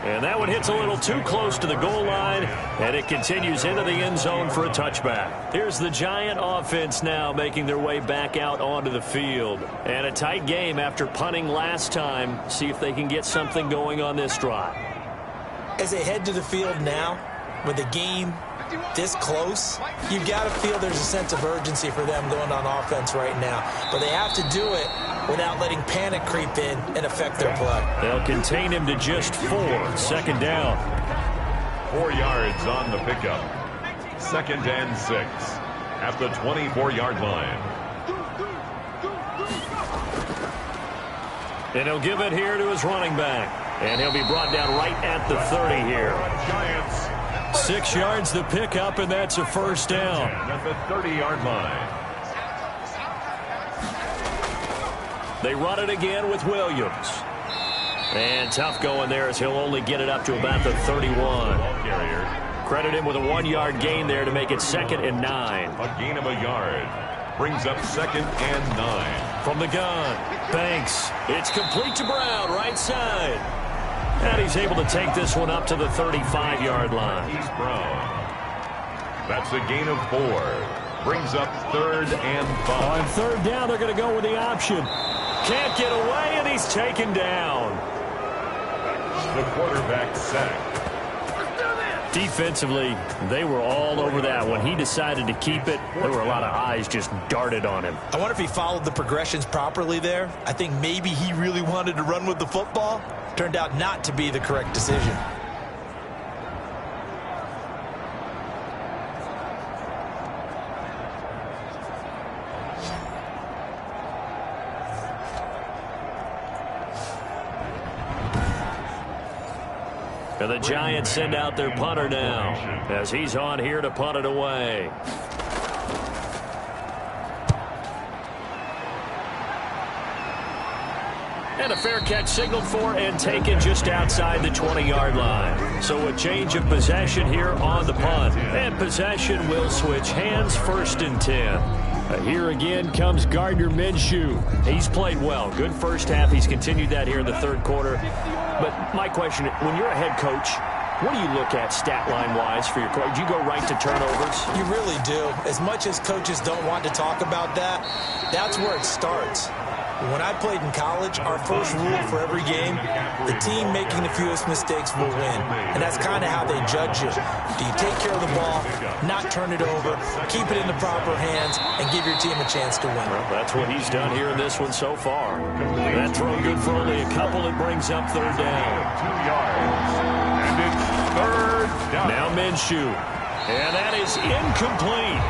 And that one hits a little too close to the goal line, and it continues into the end zone for a touchback. Here's the Giant offense now making their way back out onto the field. And a tight game after punting last time. See if they can get something going on this drive. As they head to the field now, with the game this close, you've got to feel there's a sense of urgency for them going on offense right now. But they have to do it without letting panic creep in and affect their play. They'll contain him to just 4. Second down. 4 yards on the pickup. 2nd and 6 at the 24-yard line. And he'll give it here to his running back. And he'll be brought down right at the 30 here. Giants. 6 yards the pickup, and that's a first down. At the 30-yard line. They run it again with Williams. And tough going there as he'll only get it up to about the 31. Credit him with a 1-yard gain there to make it 2nd and 9. A gain of a yard. Brings up 2nd and 9. From the gun, Banks. It's complete to Brown, right side. And he's able to take this one up to the 35-yard line. He's Brown. That's a gain of 4. Brings up 3rd and 5. On third down, they're going to go with the option. Can't get away, and he's taken down. The quarterback sacked. Defensively, they were all over that. When he decided to keep it, there were a lot of eyes just darted on him. I wonder if he followed the progressions properly there. I think maybe he really wanted to run with the football. Turned out not to be the correct decision. And the Giants send out their punter now as he's on here to punt it away. And a fair catch signaled for and taken just outside the 20-yard line. So a change of possession here on the punt. And possession will switch hands, 1st and 10. Here again comes Gardner Minshew. He's played well. Good first half. He's continued that here in the third quarter. But my question, when you're a head coach, what do you look at stat line-wise for your coach? Do you go right to turnovers? You really do. As much as coaches don't want to talk about that, that's where it starts. When I played in college, our first rule for every game, the team making the fewest mistakes will win. And that's kind of how they judge you. Do you take care of the ball, not turn it over, keep it in the proper hands, and give your team a chance to win? Well, that's what he's done here in this one so far. That throw good for only a couple. It brings up third down. 2 yards. And it's third down. Now Minshew. And that is incomplete.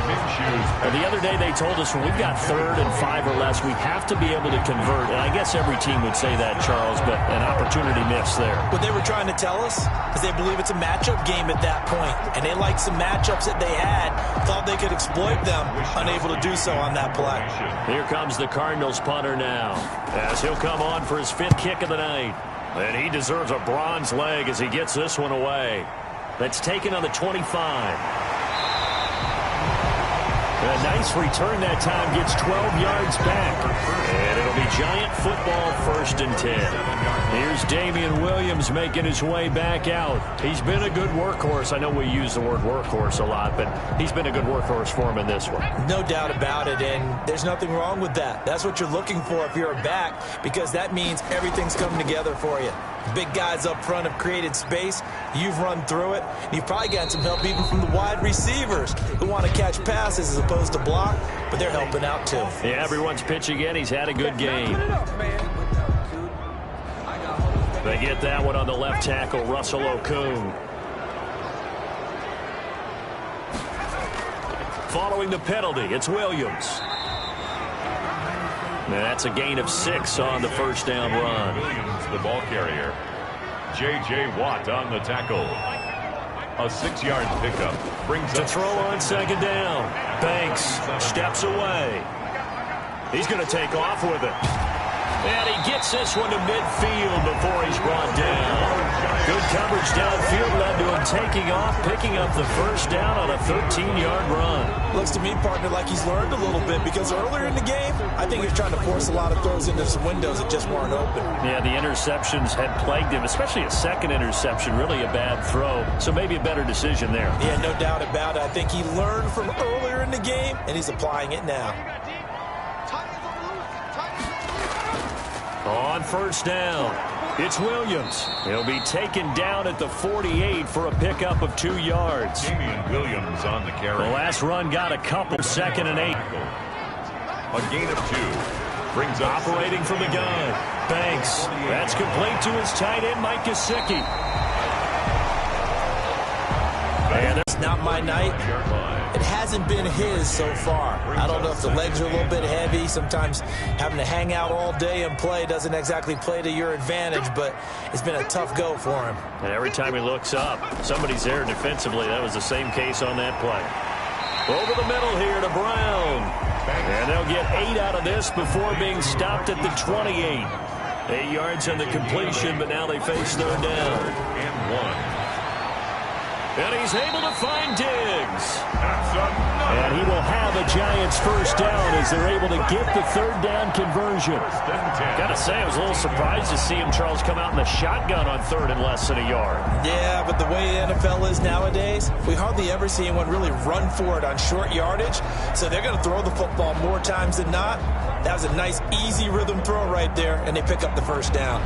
The other day they told us when we've got 3rd and 5 or less, we have to be able to convert. And I guess every team would say that, Charles, but an opportunity missed there. What they were trying to tell us is they believe it's a matchup game at that point. And they liked some matchups that they had, thought they could exploit them, unable to do so on that play. Here comes the Cardinals punter now as he'll come on for his 5th kick of the night. And he deserves a bronze leg as he gets this one away. That's taken on the 25. A nice return that time, gets 12 yards back. And it'll be Giant football, 1st and 10. Here's Damian Williams making his way back out. He's been a good workhorse. I know we use the word workhorse a lot, but he's been a good workhorse for him in this one. No doubt about it, and there's nothing wrong with that. That's what you're looking for if you're a back, because that means everything's coming together for you. Big guys up front have created space. You've run through it. You've probably gotten some help even from the wide receivers who want to catch passes as opposed to block, but they're helping out too. Yeah, everyone's pitching in. He's had a good game. They get that one on the left tackle, Russell Okung. Following the penalty, it's Williams. That's a gain of 6 on the 1st down run. Williams, the ball carrier. J.J. Watt on the tackle. A 6-yard pickup brings To up throw on 2nd down. Banks steps away. He's going to take off with it. And he gets this one to midfield before he's brought down. Good coverage downfield led to him taking off, picking up the 1st down on a 13-yard run. Looks to me, partner, like he's learned a little bit, because earlier in the game, I think he was trying to force a lot of throws into some windows that just weren't open. Yeah, the interceptions had plagued him, especially a second interception, really a bad throw. So maybe a better decision there. Yeah, no doubt about it. I think he learned from earlier in the game, and he's applying it now. On 1st down, it's Williams. He'll be taken down at the 48 for a pickup of 2 yards. Damian Williams on the carry. The last run got a couple, 2nd and 8. A gain of 2. Brings up Operating from the gun. Banks. That's complete to his tight end, Mike Gesicki. And it's not my night. It hasn't been his so far. I don't know if the legs are a little bit heavy. Sometimes having to hang out all day and play doesn't exactly play to your advantage, but it's been a tough go for him. And every time he looks up, somebody's there defensively. That was the same case on that play. Over the middle here to Brown. And they'll get 8 out of this before being stopped at the 28. 8 yards on the completion, but now they face 3rd down. and 1. And he's able to find Diggs. And he will have a Giants 1st down as they're able to get the 3rd down conversion. Gotta say, I was a little surprised to see him, Charles, come out in the shotgun on 3rd and less than a yard. Yeah, but the way the NFL is nowadays, we hardly ever see anyone really run for it on short yardage. So they're going to throw the football more times than not. That was a nice, easy rhythm throw right there, and they pick up the 1st down.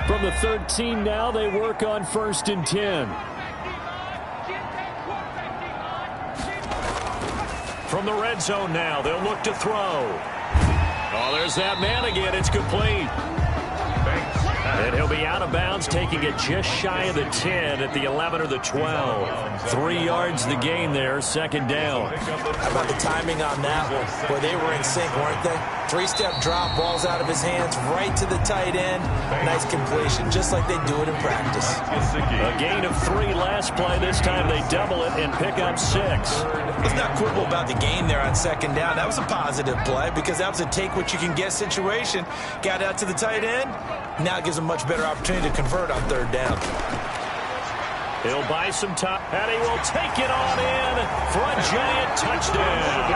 From the 13 now, they work on 1st and 10. From the red zone now, they'll look to throw. Oh, there's that man again. It's complete. And he'll be out of bounds, taking it just shy of the 10 at the 11 or the 12. 3 yards the gain there, 2nd down. How about the timing on that one? Boy, they were in sync, weren't they? 3-step drop, balls out of his hands, right to the tight end. Nice completion, just like they do it in practice. A gain of 3 last play. This time they double it and pick up 6. Let's not quibble about the gain there on 2nd down. That was a positive play because that was a take-what-you-can-get situation. Got out to the tight end. Now it gives a much better opportunity to convert on 3rd down. He'll buy some time, and he will take it on in for a Giant touchdown.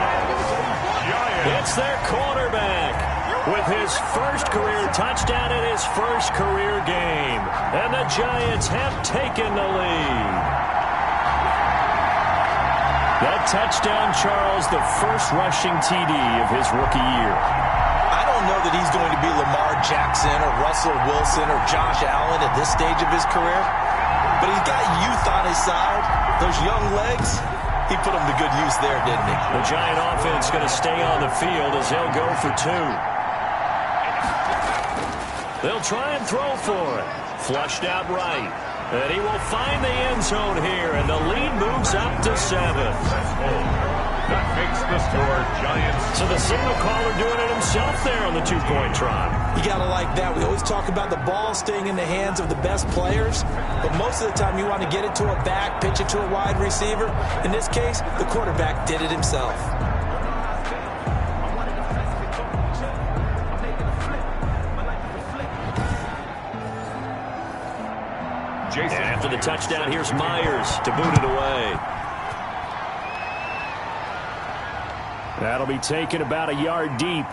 It's their quarterback with his 1st career touchdown in his 1st career game. And the Giants have taken the lead. That touchdown, Charles, the 1st rushing TD of his rookie year. I don't know that he's going to be Lamar Jackson or Russell Wilson or Josh Allen at this stage of his career. But he's got youth on his side. Those young legs, he put them to good use there, didn't he? The Giant offense going to stay on the field as they'll go for 2. They'll try and throw for it. Flushed out right. And he will find the end zone here, and the lead moves up to 7. That makes the score Giants. So the signal caller doing it himself there on the 2-point try. You got to like that. We always talk about the ball staying in the hands of the best players, but most of the time you want to get it to a back, pitch it to a wide receiver. In this case, the quarterback did it himself. Jason. And after the touchdown, here's Myers to boot it away. That'll be taken about a yard deep.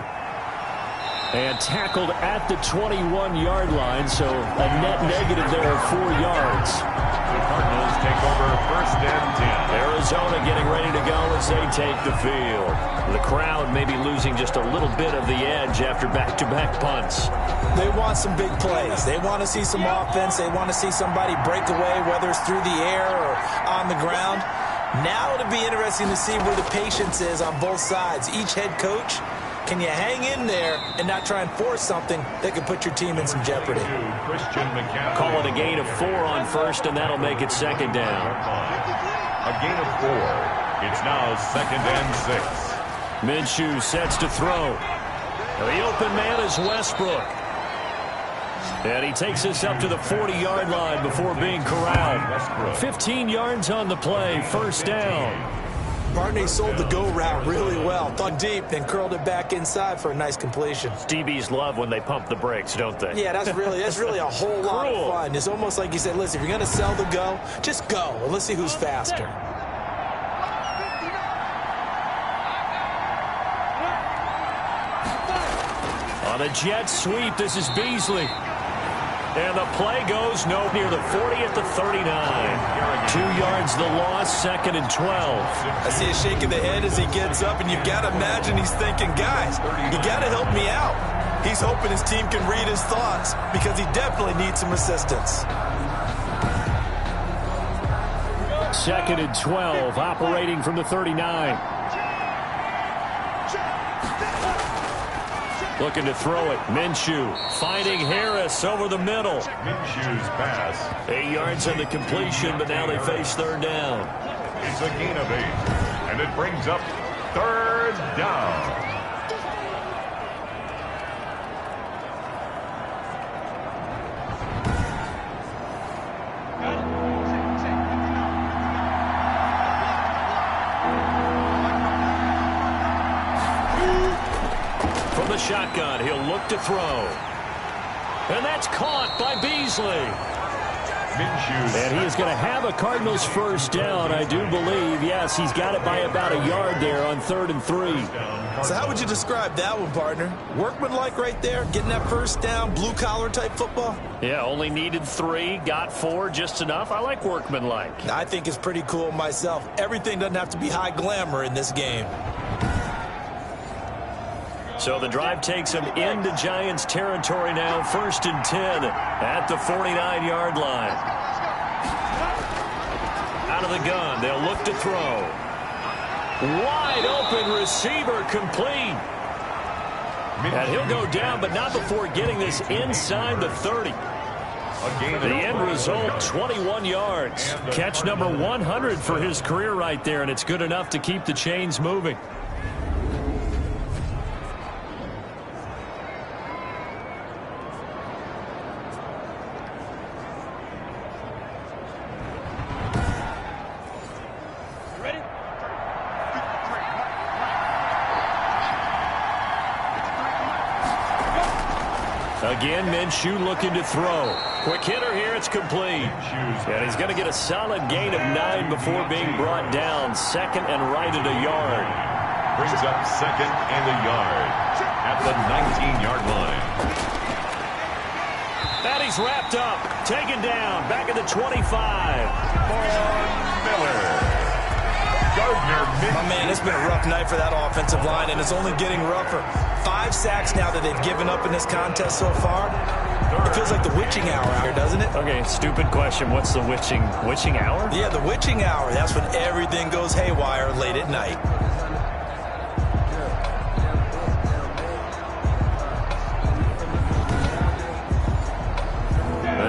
And tackled at the 21-yard line, so a net negative there of 4 yards. The Cardinals take over first and 10. Arizona getting ready to go as they take the field. The crowd may be losing just a little bit of the edge after back-to-back punts. They want some big plays. They want to see some offense. They want to see somebody break away, whether it's through the air or on the ground. Now it'll be interesting to see where the patience is on both sides. Each head coach, can you hang in there and not try and force something that could put your team in some jeopardy? Call it a gain of 4 on first, and that'll make it second down. A gain of 4. It's now second and 6. Minshew sets to throw. The open man is Westbrook. And he takes us up to the 40-yard line before being corralled. 15 yards on the play, first down. Barney sold the go route really well. Thought deep, then curled it back inside for a nice completion. DBs love when they pump the brakes, don't they? Yeah, that's really a whole lot of fun. It's almost like you said, listen, if you're going to sell the go, just go, and let's see who's faster. On a jet sweep, this is Beasley. And the play goes near the 40 at the 39. 2 yards the loss, second and 12. I see a shake of the head as he gets up, and you've got to imagine he's thinking, guys, you got to help me out. He's hoping his team can read his thoughts because he definitely needs some assistance. Second and 12, operating from the 39. Looking to throw it. Minshew finding Harris over the middle. Minshew's pass. 8 yards on the completion, but now they face third down. It's a gain of 8. And it brings up third down. From the shotgun, he'll look to throw. And that's caught by Beasley. And he is going to have a Cardinals first down, I do believe. Yes, he's got it by about a yard there on 3rd and 3. So how would you describe that one, partner? Workmanlike right there, getting that first down, blue-collar type football? Yeah, only needed 3, got 4, just enough. I like workmanlike. I think it's pretty cool myself. Everything doesn't have to be high glamour in this game. So the drive takes him into Giants territory now. 1st and 10 at the 49-yard line. Out of the gun, they'll look to throw. Wide open receiver complete. And he'll go down, but not before getting this inside the 30. The end result, 21 yards. Catch number 100 for his career right there, and it's good enough to keep the chains moving. Again, Minshew looking to throw. Quick hitter here, it's complete. And he's going to get a solid gain of 9 before being brought down. Second and right at a yard. Brings up second and a yard at the 19-yard line. And he's wrapped up, taken down, back at the 25. Miller. Gardner. My man, it's been a rough night for that offensive line, and it's only getting rougher. 5 sacks now that they've given up in this contest so far. It feels like the witching hour out here, doesn't it? Okay, stupid question. What's the witching hour? Yeah, the witching hour. That's when everything goes haywire late at night.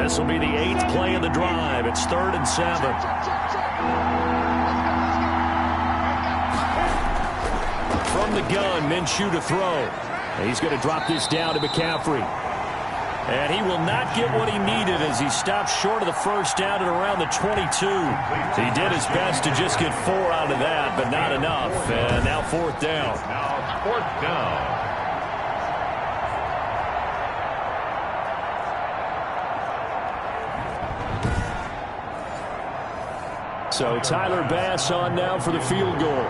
This will be the 8th play of the drive. It's 3rd and 7. From the gun, Minshew to throw. He's going to drop this down to McCaffrey. And he will not get what he needed as he stops short of the first down at around the 22. He did his best to just get 4 out of that, but not enough. And now 4th down. Now 4th down. So Tyler Bass on now for the field goal.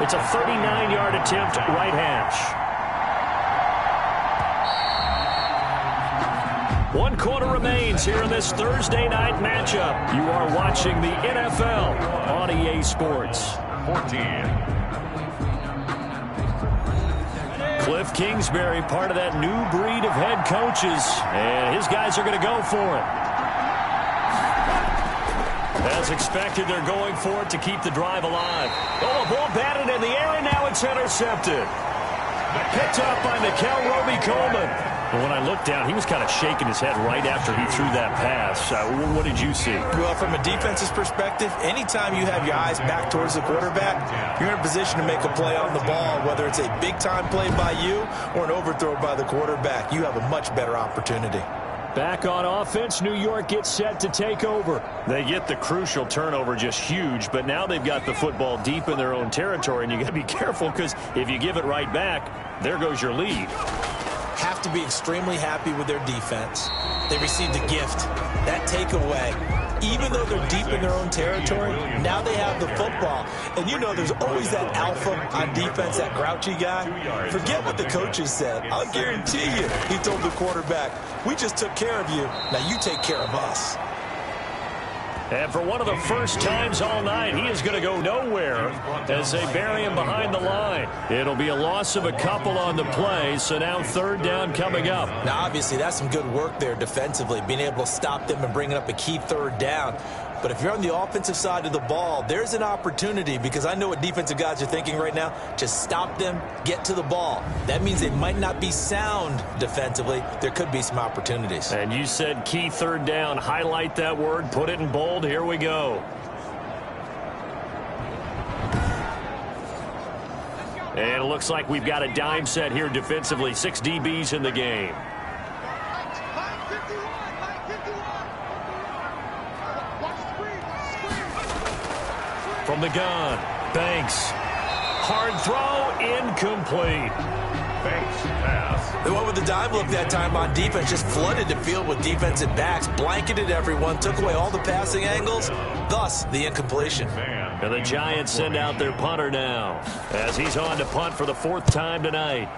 It's a 39-yard attempt right hash. 1 quarter remains here in this Thursday night matchup. You are watching the NFL on EA Sports. 14. Cliff Kingsbury, part of that new breed of head coaches, and his guys are going to go for it. As expected, they're going for it to keep the drive alive. Oh, a ball batted in the air, and now it's intercepted. Picked up by Nickel Roby-Coleman. But when I looked down, he was kind of shaking his head right after he threw that pass. What did you see? Well, from a defense's perspective, anytime you have your eyes back towards the quarterback, you're in a position to make a play on the ball, whether it's a big-time play by you or an overthrow by the quarterback. You have a much better opportunity. Back on offense, New York gets set to take over. They get the crucial turnover, just huge, but now they've got the football deep in their own territory, and you got to be careful because if you give it right back, there goes your lead. Have to be extremely happy with their defense. They received a gift. That takeaway, even though they're deep in their own territory, now they have the football. And you know there's always that alpha on defense, that grouchy guy. Forget what the coaches said. I'll guarantee you, he told the quarterback, we just took care of you. Now you take care of us. And for one of the first times all night, he is going to go nowhere as they bury him behind the line. It'll be a loss of a couple on the play, so now 3rd down coming up. Now, obviously, that's some good work there defensively, being able to stop them and bringing up a key 3rd down. But if you're on the offensive side of the ball, there's an opportunity because I know what defensive guys are thinking right now. Just stop them, get to the ball. That means they might not be sound defensively. There could be some opportunities. And you said key 3rd down. Highlight that word. Put it in bold. Here we go. And it looks like we've got a dime set here defensively. 6 DBs in the game. From the gun, Banks. Hard throw, incomplete. Banks pass. They went with the dime look that time on defense, just flooded the field with defensive backs, blanketed everyone, took away all the passing angles, thus the incompletion. And the Giants send out their punter now as he's on to punt for the 4th time tonight.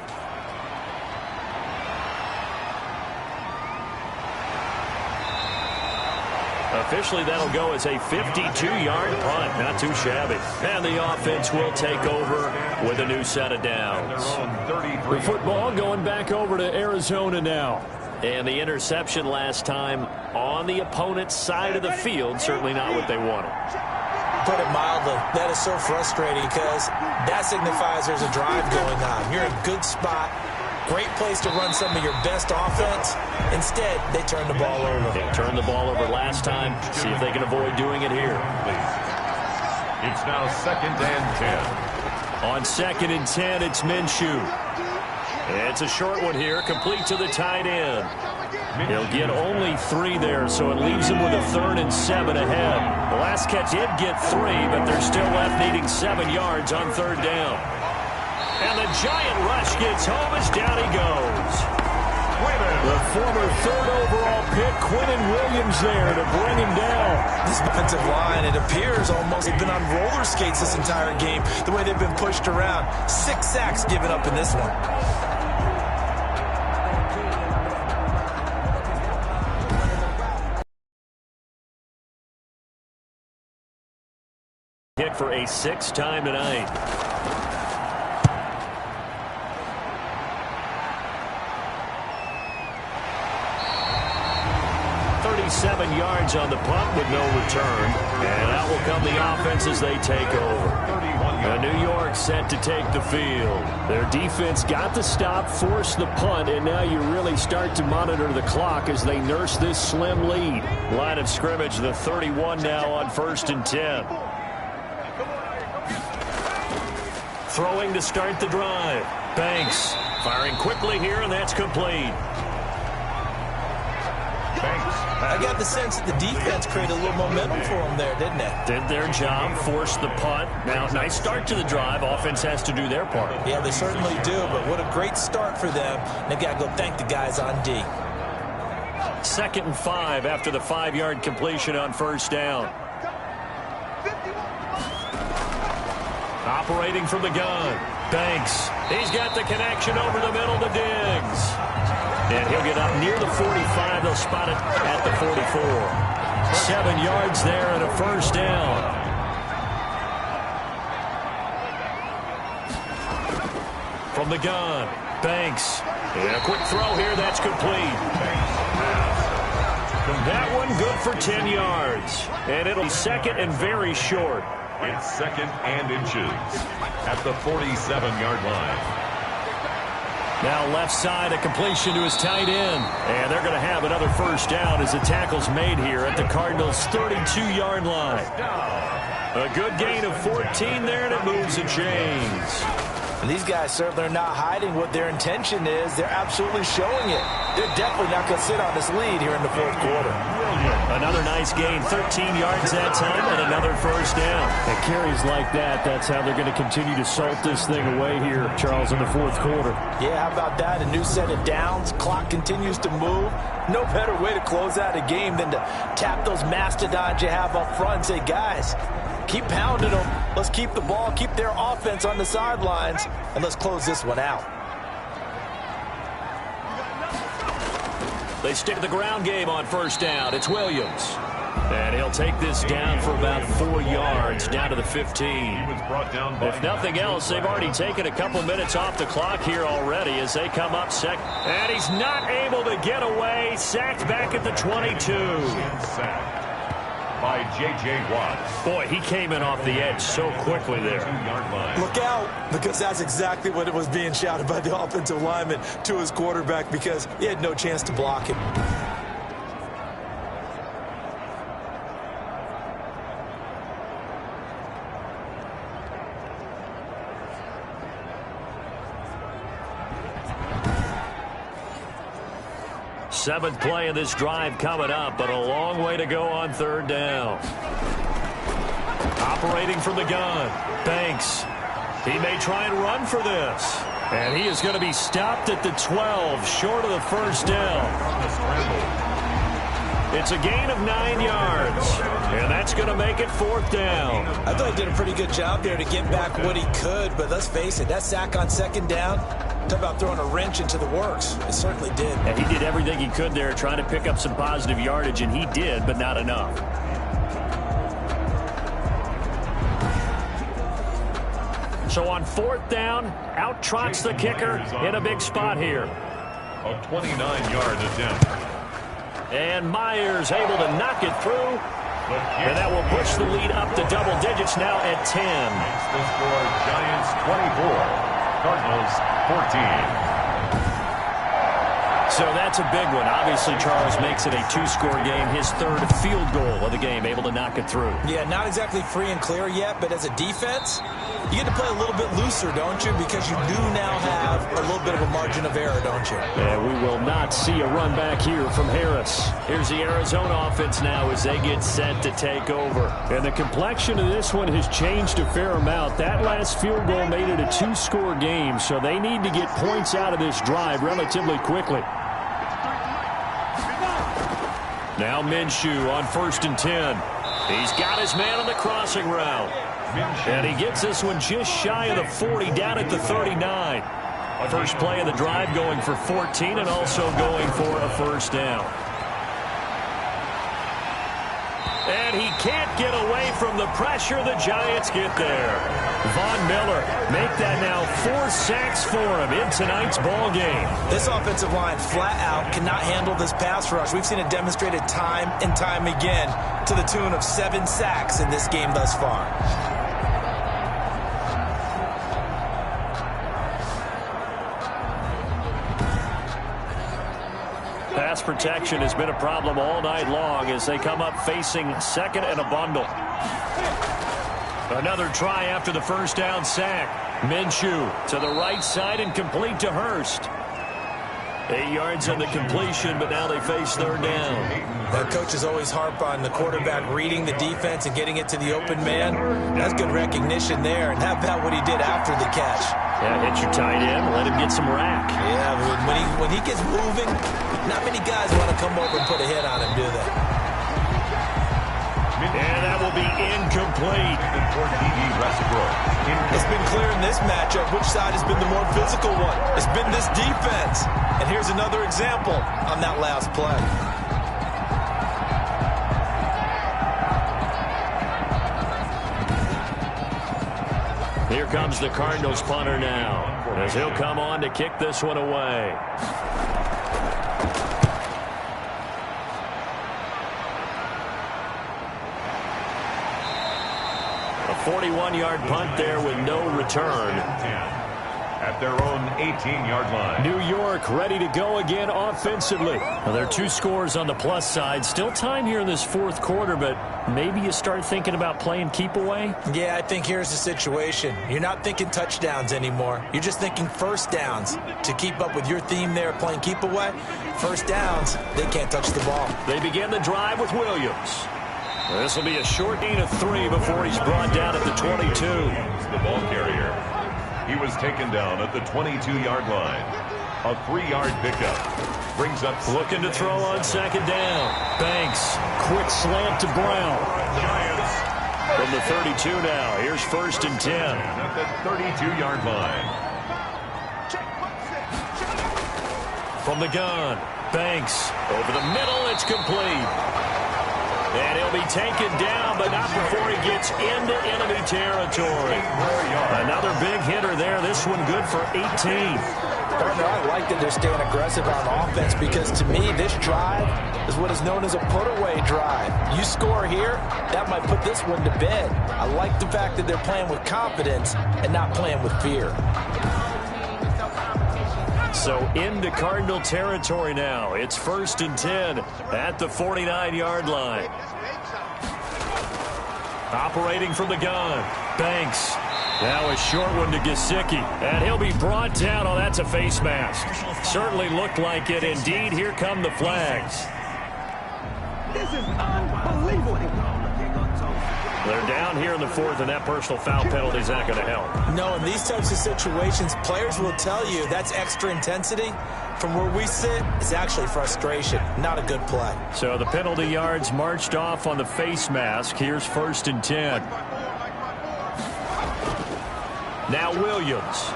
Officially, that'll go as a 52-yard punt. Not too shabby. And the offense will take over with a new set of downs. The football going back over to Arizona now. And the interception last time on the opponent's side of the field, certainly not what they wanted. Put it mildly, that is so frustrating because that signifies there's a drive going on. You're in a good spot. Great place to run some of your best offense. Instead, they turn the ball over. They turned the ball over last time. See if they can avoid doing it here. It's now 2nd and 10. On 2nd and 10, it's Minshew. It's a short one here, complete to the tight end. He'll get only 3 there, so it leaves him with a 3rd and 7 ahead. The last catch did get 3, but they're still left needing 7 yards on 3rd down. And the giant rush gets home as down he goes. The former 3rd overall pick, Quinnen Williams, there to bring him down. This defensive line, it appears almost they've been on roller skates this entire game, the way they've been pushed around. 6 sacks given up in this one. Hit for a 6th time tonight. 37 yards on the punt with no return. And out will come the offense as they take over. New York set to take the field. Their defense got the stop, forced the punt, and now you really start to monitor the clock as they nurse this slim lead. Line of scrimmage, the 31 now on 1st and 10. Throwing to start the drive. Banks firing quickly here, and that's complete. I got the sense that the defense created a little momentum for them there, didn't it? Did their job, forced the punt. Now, nice start to the drive. Offense has to do their part. Yeah, they certainly do, but what a great start for them. And they've got to go thank the guys on D. 2nd and 5 after the 5-yard completion on 1st down. Operating from the gun. Banks. He's got the connection over the middle to Diggs. And he'll get up near the 45. They'll spot it at the 44. 7 yards there and a first down. From the gun. Banks. And a quick throw here. That's complete. That one good for 10 yards. And it'll be second and very short. It's second and inches at the 47-yard line. Now left side, a completion to his tight end. And they're going to have another first down as the tackle's made here at the Cardinals' 32-yard line. A good gain of 14 there, and it moves the chains. And these guys certainly are not hiding what their intention is. They're absolutely showing it. They're definitely not going to sit on this lead here in the fourth quarter. Another nice gain, 13 yards that time, and another first down. And carries like that, that's how they're going to continue to salt this thing away here, Charles, in the fourth quarter. Yeah, how about that? A new set of downs. Clock continues to move. No better way to close out a game than to tap those mastodons you have up front and say, guys, keep pounding them. Let's keep the ball, keep their offense on the sidelines, and let's close this one out. They stick to the ground game on first down. It's Williams. And he'll take this down for about 4 yards, down to the 15. If nothing else, they've already taken a couple minutes off the clock here already as they come up second. And he's not able to get away. Sacked back at the 22. By J.J. Watt. Boy, he came in off the edge so quickly there. Look out, because that's exactly what it was being shouted by the offensive lineman to his quarterback, because he had no chance to block him. Seventh play of this drive coming up, but a long way to go on third down. Operating from the gun. Banks. He may try and run for this. And he is going to be stopped at the 12, short of the first down. It's a gain of 9 yards. And that's going to make it fourth down. I thought he did a pretty good job there to get back what he could, but let's face it, that sack on second down, talk about throwing a wrench into the works. It certainly did. And he did everything he could there trying to pick up some positive yardage, and he did, but not enough. So on fourth down, out trots the kicker in a big spot here. A 29-yard attempt. And Myers able to knock it through. And that will push the lead up to double digits now at 10. Makes the score Giants 24, Cardinals 14. So that's a big one. Obviously, Charles makes it a two-score game. His third field goal of the game, able to knock it through. Yeah, not exactly free and clear yet, but as a defense, you get to play a little bit looser, don't you? Because you do now have a little bit of a margin of error, don't you? And we will not see a run back here from Harris. Here's the Arizona offense now as they get set to take over. And the complexion of this one has changed a fair amount. That last field goal made it a two-score game, so they need to get points out of this drive relatively quickly. Now Minshew on 1st and 10. He's got his man on the crossing route. And he gets this one just shy of the 40, down at the 39. First play of the drive going for 14 and also going for a first down. And he can't get away from the pressure. The Giants get there. Von Miller make that now 4 sacks for him in tonight's ball game. This offensive line flat out cannot handle this pass rush. We've seen it demonstrated time and time again to the tune of 7 sacks in this game thus far. Pass protection has been a problem all night long as they come up facing second and a bundle. Another try after the first down sack. Minshew to the right side and complete to Hurst. 8 yards on the completion, but now they face third down. Coaches always harp on the quarterback reading the defense and getting it to the open man. That's good recognition there. And how about what he did after the catch? Yeah, hit your tight end, let him get some rack. Yeah, when he gets moving, not many guys want to come over and put a hit on him, do they? And that will be incomplete. complete. It's been clear in this matchup which side has been the more physical one. It's been this defense. And here's another example on that last play. Here comes the Cardinals punter now, as he'll come on to kick this one away. A 41-yard punt there with no return. At their own 18-yard line. New York ready to go again offensively. Well, there are 2 scores on the plus side. Still time here in this fourth quarter, but maybe you start thinking about playing keep away? Yeah, I think here's the situation. You're not thinking touchdowns anymore. You're just thinking first downs. To keep up with your theme there, playing keep away, first downs, they can't touch the ball. They begin the drive with Williams. This will be a short gain of 3 before he's brought down at the 22. The ball carrier. He was taken down at the 22-yard line. A 3-yard pickup. Brings up... Looking to throw on second down. Banks. Quick slant to Brown. Giants. From the 32 now. Here's 1st and 10. At the 32-yard line. From the gun. Banks. Over the middle. It's complete. And he'll be taken down, but not before he gets into enemy territory. Another big hitter there. This one good for 18. Partner, I like that they're staying aggressive on offense because to me, this drive is what is known as a put-away drive. You score here, that might put this one to bed. I like the fact that they're playing with confidence and not playing with fear. So into Cardinal territory now. It's 1st and 10 at the 49-yard line. Operating from the gun. Banks. Now a short one to Gesicki. And he'll be brought down. Oh, that's a face mask. Certainly looked like it. Indeed, here come the flags. This is unbelievable. They're down here in the 4th, and that personal foul penalty is not going to help. No, in these types of situations, players will tell you that's extra intensity. From where we sit, it's actually frustration. Not a good play. So the penalty yards marched off on the face mask. Here's 1st and 10. Now Williams.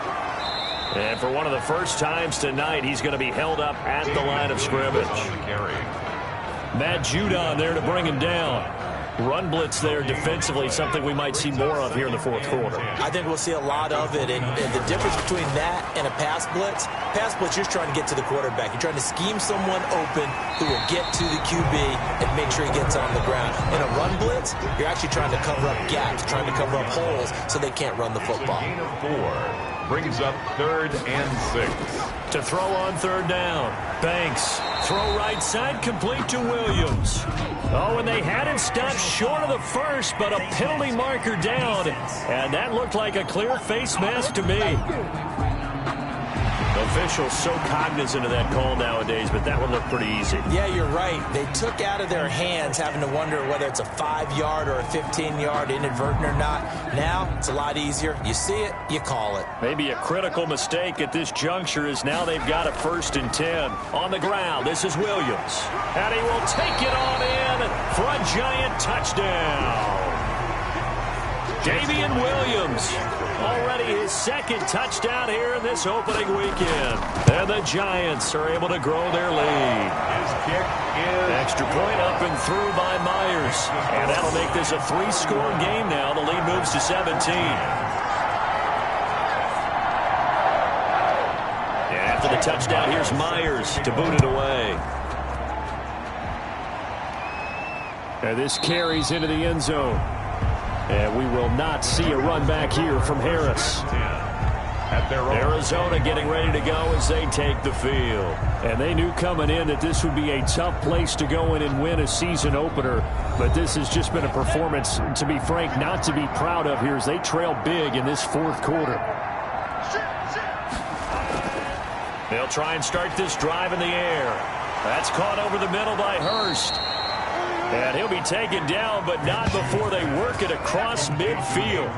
And for one of the first times tonight, he's going to be held up at the line of scrimmage. Matt Judon there to bring him down. Run blitz there defensively, something we might see more of here in the fourth quarter. I think we'll see a lot of it, and the difference between that and a pass blitz, you're trying to get to the quarterback. You're trying to scheme someone open who will get to the QB and make sure he gets on the ground. In a run blitz, you're actually trying to cover up gaps, trying to cover up holes so they can't run the football. Gain of 4 brings up 3rd and 6. To throw on 3rd down. Banks. Throw right side, complete to Williams. Oh, and they had him stopped short of the first, but a penalty marker down. And that looked like a clear face mask to me. Officials so cognizant of that call nowadays, but that one looked pretty easy. Yeah, you're right. They took out of their hands having to wonder whether it's a 5-yard or a 15-yard inadvertent or not. Now, it's a lot easier. You see it, you call it. Maybe a critical mistake at this juncture is now they've got a 1st and 10. On the ground, this is Williams. And he will take it on in for a giant touchdown. Damian Williams, already his 2nd touchdown here in this opening weekend. And the Giants are able to grow their lead. His kick is extra point up and through by Myers. And that'll make this a 3-score game now. The lead moves to 17. And after the touchdown, here's Myers to boot it away. And this carries into the end zone. And we will not see a run back here from Harris. Arizona getting ready to go as they take the field. And they knew coming in that this would be a tough place to go in and win a season opener. But this has just been a performance, to be frank, not to be proud of here as they trail big in this 4th quarter. They'll try and start this drive in the air. That's caught over the middle by Hurst. And he'll be taken down, but not before they work it across midfield.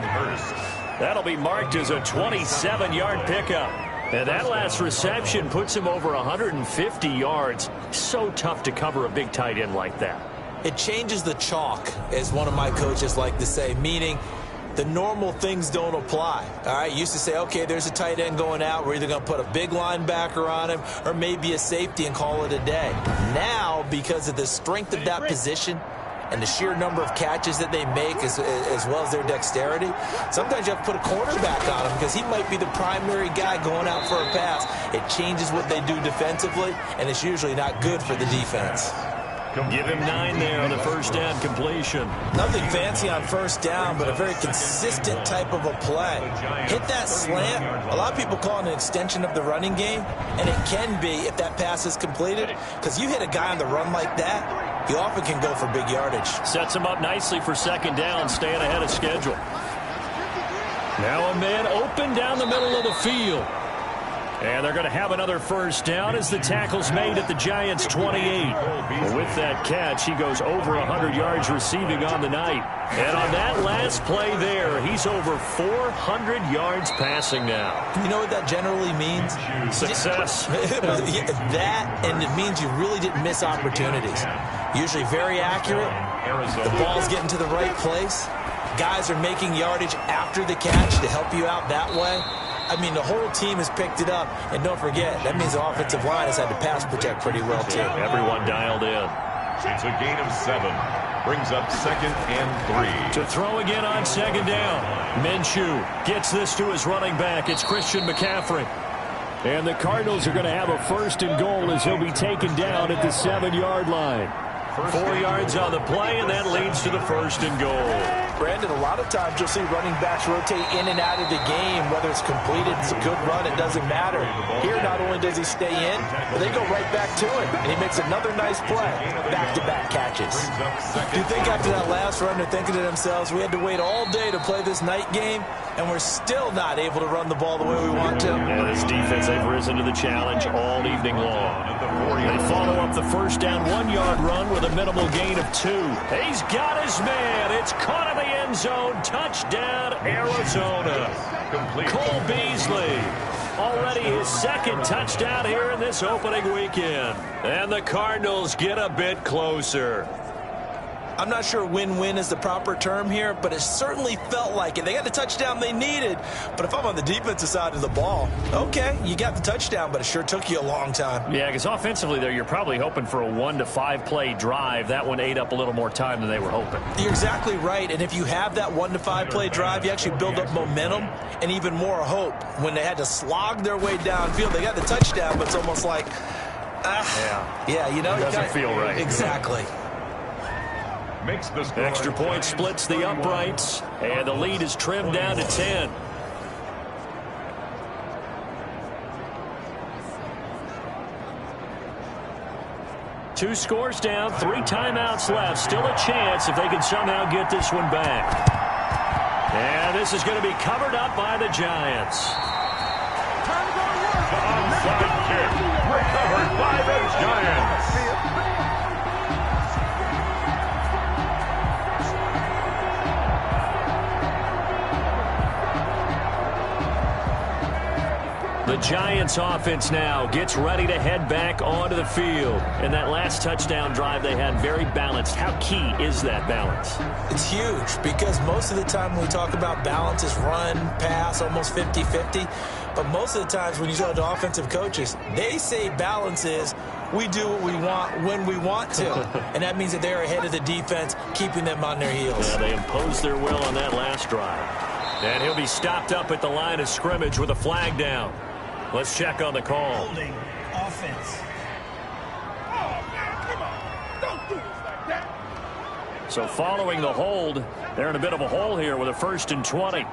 That'll be marked as a 27-yard pickup. And that last reception puts him over 150 yards. So tough to cover a big tight end like that. It changes the chalk, as one of my coaches like to say, meaning the normal things don't apply. All right, used to say, okay, there's a tight end going out. We're either going to put a big linebacker on him or maybe a safety and call it a day. Now, because of the strength of that position and the sheer number of catches that they make as well as their dexterity, sometimes you have to put a cornerback on him because he might be the primary guy going out for a pass. It changes what they do defensively, and it's usually not good for the defense. Give him 9 there on the first down completion. Nothing fancy on first down, but a very consistent type of a play. Hit that slant. A lot of people call it an extension of the running game, and it can be if that pass is completed, because you hit a guy on the run like that, he often can go for big yardage. Sets him up nicely for second down, staying ahead of schedule. Now a man open down the middle of the field. And they're going to have another first down as the tackle's made at the Giants' 28. And with that catch, he goes over 100 yards receiving on the night. And on that last play there, he's over 400 yards passing now. You know what that generally means? Success. That, and it means you really didn't miss opportunities. Usually very accurate. The ball's getting to the right place. Guys are making yardage after the catch to help you out that way. I mean, the whole team has picked it up. And don't forget, that means the offensive line has had to pass protect pretty well, too. Everyone dialed in. It's a gain of 7. Brings up 2nd and 3. To throw again on second down. Minshew gets this to his running back. It's Christian McCaffrey. And the Cardinals are going to have a 1st and goal as he'll be taken down at the 7-yard line. 4 yards on the play, and that leads to the 1st and goal. Brandon, a lot of times you'll see running backs rotate in and out of the game. Whether it's completed, it's a good run, it doesn't matter. Here, not only does he stay in, but they go right back to him. And he makes another nice play. Back-to-back catches. Do you think after that last run they're thinking to themselves, we had to wait all day to play this night game, and we're still not able to run the ball the way we want to? And this defense, they've risen to the challenge all evening long. They follow up the first down 1-yard run with a minimal gain of 2. He's got his man. It's caught in the end zone. Touchdown, Arizona. Cole Beasley. Already his 2nd touchdown here in this opening weekend. And the Cardinals get a bit closer. I'm not sure win-win is the proper term here, but it certainly felt like it. They got the touchdown they needed, but if I'm on the defensive side of the ball, okay, you got the touchdown, but it sure took you a long time. Yeah, because offensively there, you're probably hoping for a 1 to 5 play drive. That one ate up a little more time than they were hoping. You're exactly right, and if you have that 1 to 5 play drive, you actually build up momentum and even more hope. When they had to slog their way downfield, they got the touchdown, but it's almost like, yeah, you know, it doesn't feel right. Exactly. Makes the score. Extra point splits the uprights, and the lead is trimmed down to 10. Two scores down, 3 timeouts left. Still a chance if they can somehow get this one back. And this is going to be covered up by the Giants. Onside kick recovered by the Giants. The Giants offense now gets ready to head back onto the field. And that last touchdown drive they had very balanced. How key is that balance? It's huge because most of the time when we talk about balance is run, pass, almost 50-50. But most of the times when you talk to offensive coaches, they say balance is we do what we want when we want to. And that means that they're ahead of the defense, keeping them on their heels. Yeah, they imposed their will on that last drive. And he'll be stopped up at the line of scrimmage with a flag down. Let's check on the call. Holding offense. So following the hold, they're in a bit of a hole here with a 1st and 20.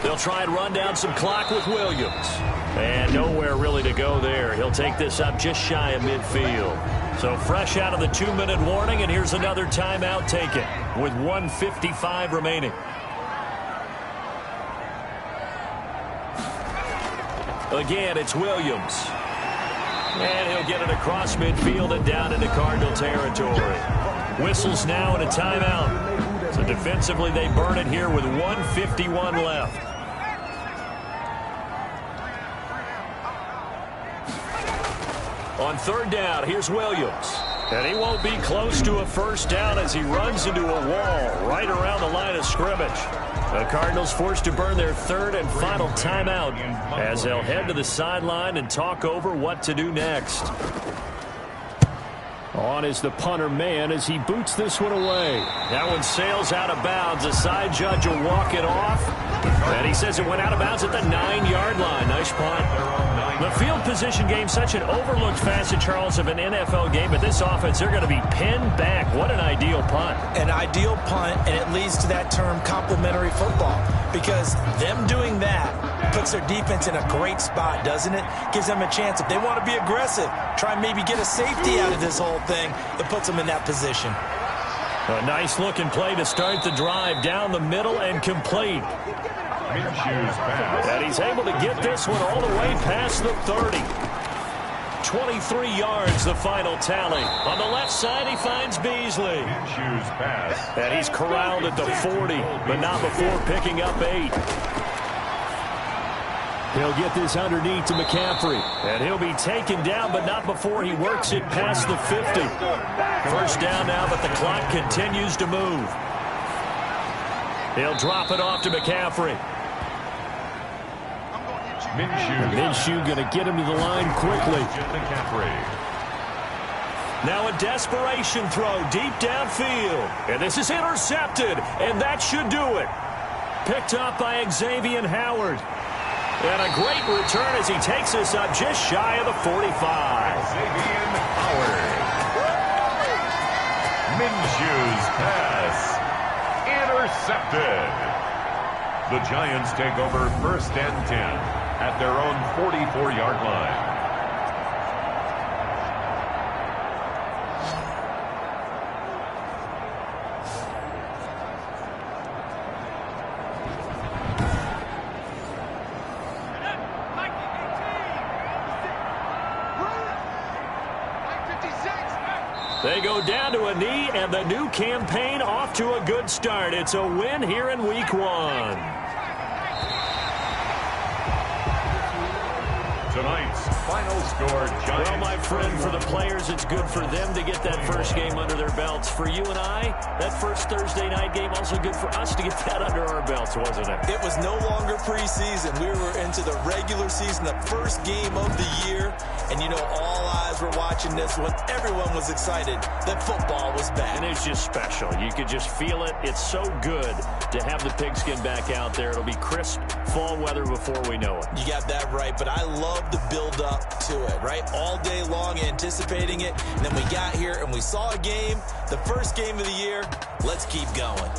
They'll try and run down some clock with Williams. And nowhere really to go there. He'll take this up just shy of midfield. So fresh out of the 2-minute warning, and here's another timeout taken with 1:55 remaining. Again, it's Williams. And he'll get it across midfield and down into Cardinal territory. Whistles now and a timeout. So defensively, they burn it here with 1:51 left. On third down, here's Williams. And he won't be close to a first down as he runs into a wall right around the line of scrimmage. The Cardinals forced to burn their third and final timeout as they'll head to the sideline and talk over what to do next. On is the punter man as he boots this one away. That one sails out of bounds. The side judge will walk it off. And he says it went out of bounds at the 9-yard line. Nice punt. The field position game, such an overlooked facet, Charles, of an NFL game. But this offense, they're going to be pinned back. What an ideal punt. An ideal punt, and it leads to that term complementary football. Because them doing that puts their defense in a great spot, doesn't it? Gives them a chance. If they want to be aggressive, try and maybe get a safety out of this whole thing, it puts them in that position. A nice-looking play to start the drive down the middle and complete. And he's able to get this one all the way past the 30. 23 yards, the final tally. On the left side, he finds Beasley. And he's corralled at the 40, but not before picking up 8. He'll get this underneath to McCaffrey. And he'll be taken down, but not before he works it past the 50. First down now, but the clock continues to move. He'll drop it off to McCaffrey. Minshew going to get him to the line quickly. Now a desperation throw deep downfield. And this is intercepted, and that should do it. Picked up by Xavier Howard. And a great return as he takes us up just shy of the 45. Xavier Howard. Minshew's pass. Intercepted. The Giants take over first and 10 at their own 44-yard line. They go down to a knee, and the new campaign off to a good start. It's a win here in Week 1. Tonight's final score, Giants. Well, my friend, for the players, it's good for them to get that first game under their belts. For you and I, that first Thursday night game, also good for us to get that under our belts, wasn't it? It was no longer preseason. We were into the regular season, the first game of the year. And, you know, all eyes were watching this one. Everyone was excited that football was back. And it's just special. You could just feel it. It's so good to have the pigskin back out there. It'll be crisp fall weather before we know it. You got that right, but I love the build-up to it, right? All day long anticipating it, and then we got here and we saw a game, the first game of the year. Let's keep going.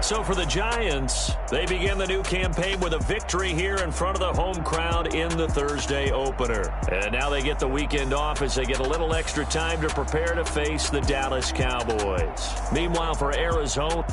So for the Giants, they begin the new campaign with a victory here in front of the home crowd in the Thursday opener. And now they get the weekend off as they get a little extra time to prepare to face the Dallas Cowboys. Meanwhile, for Arizona,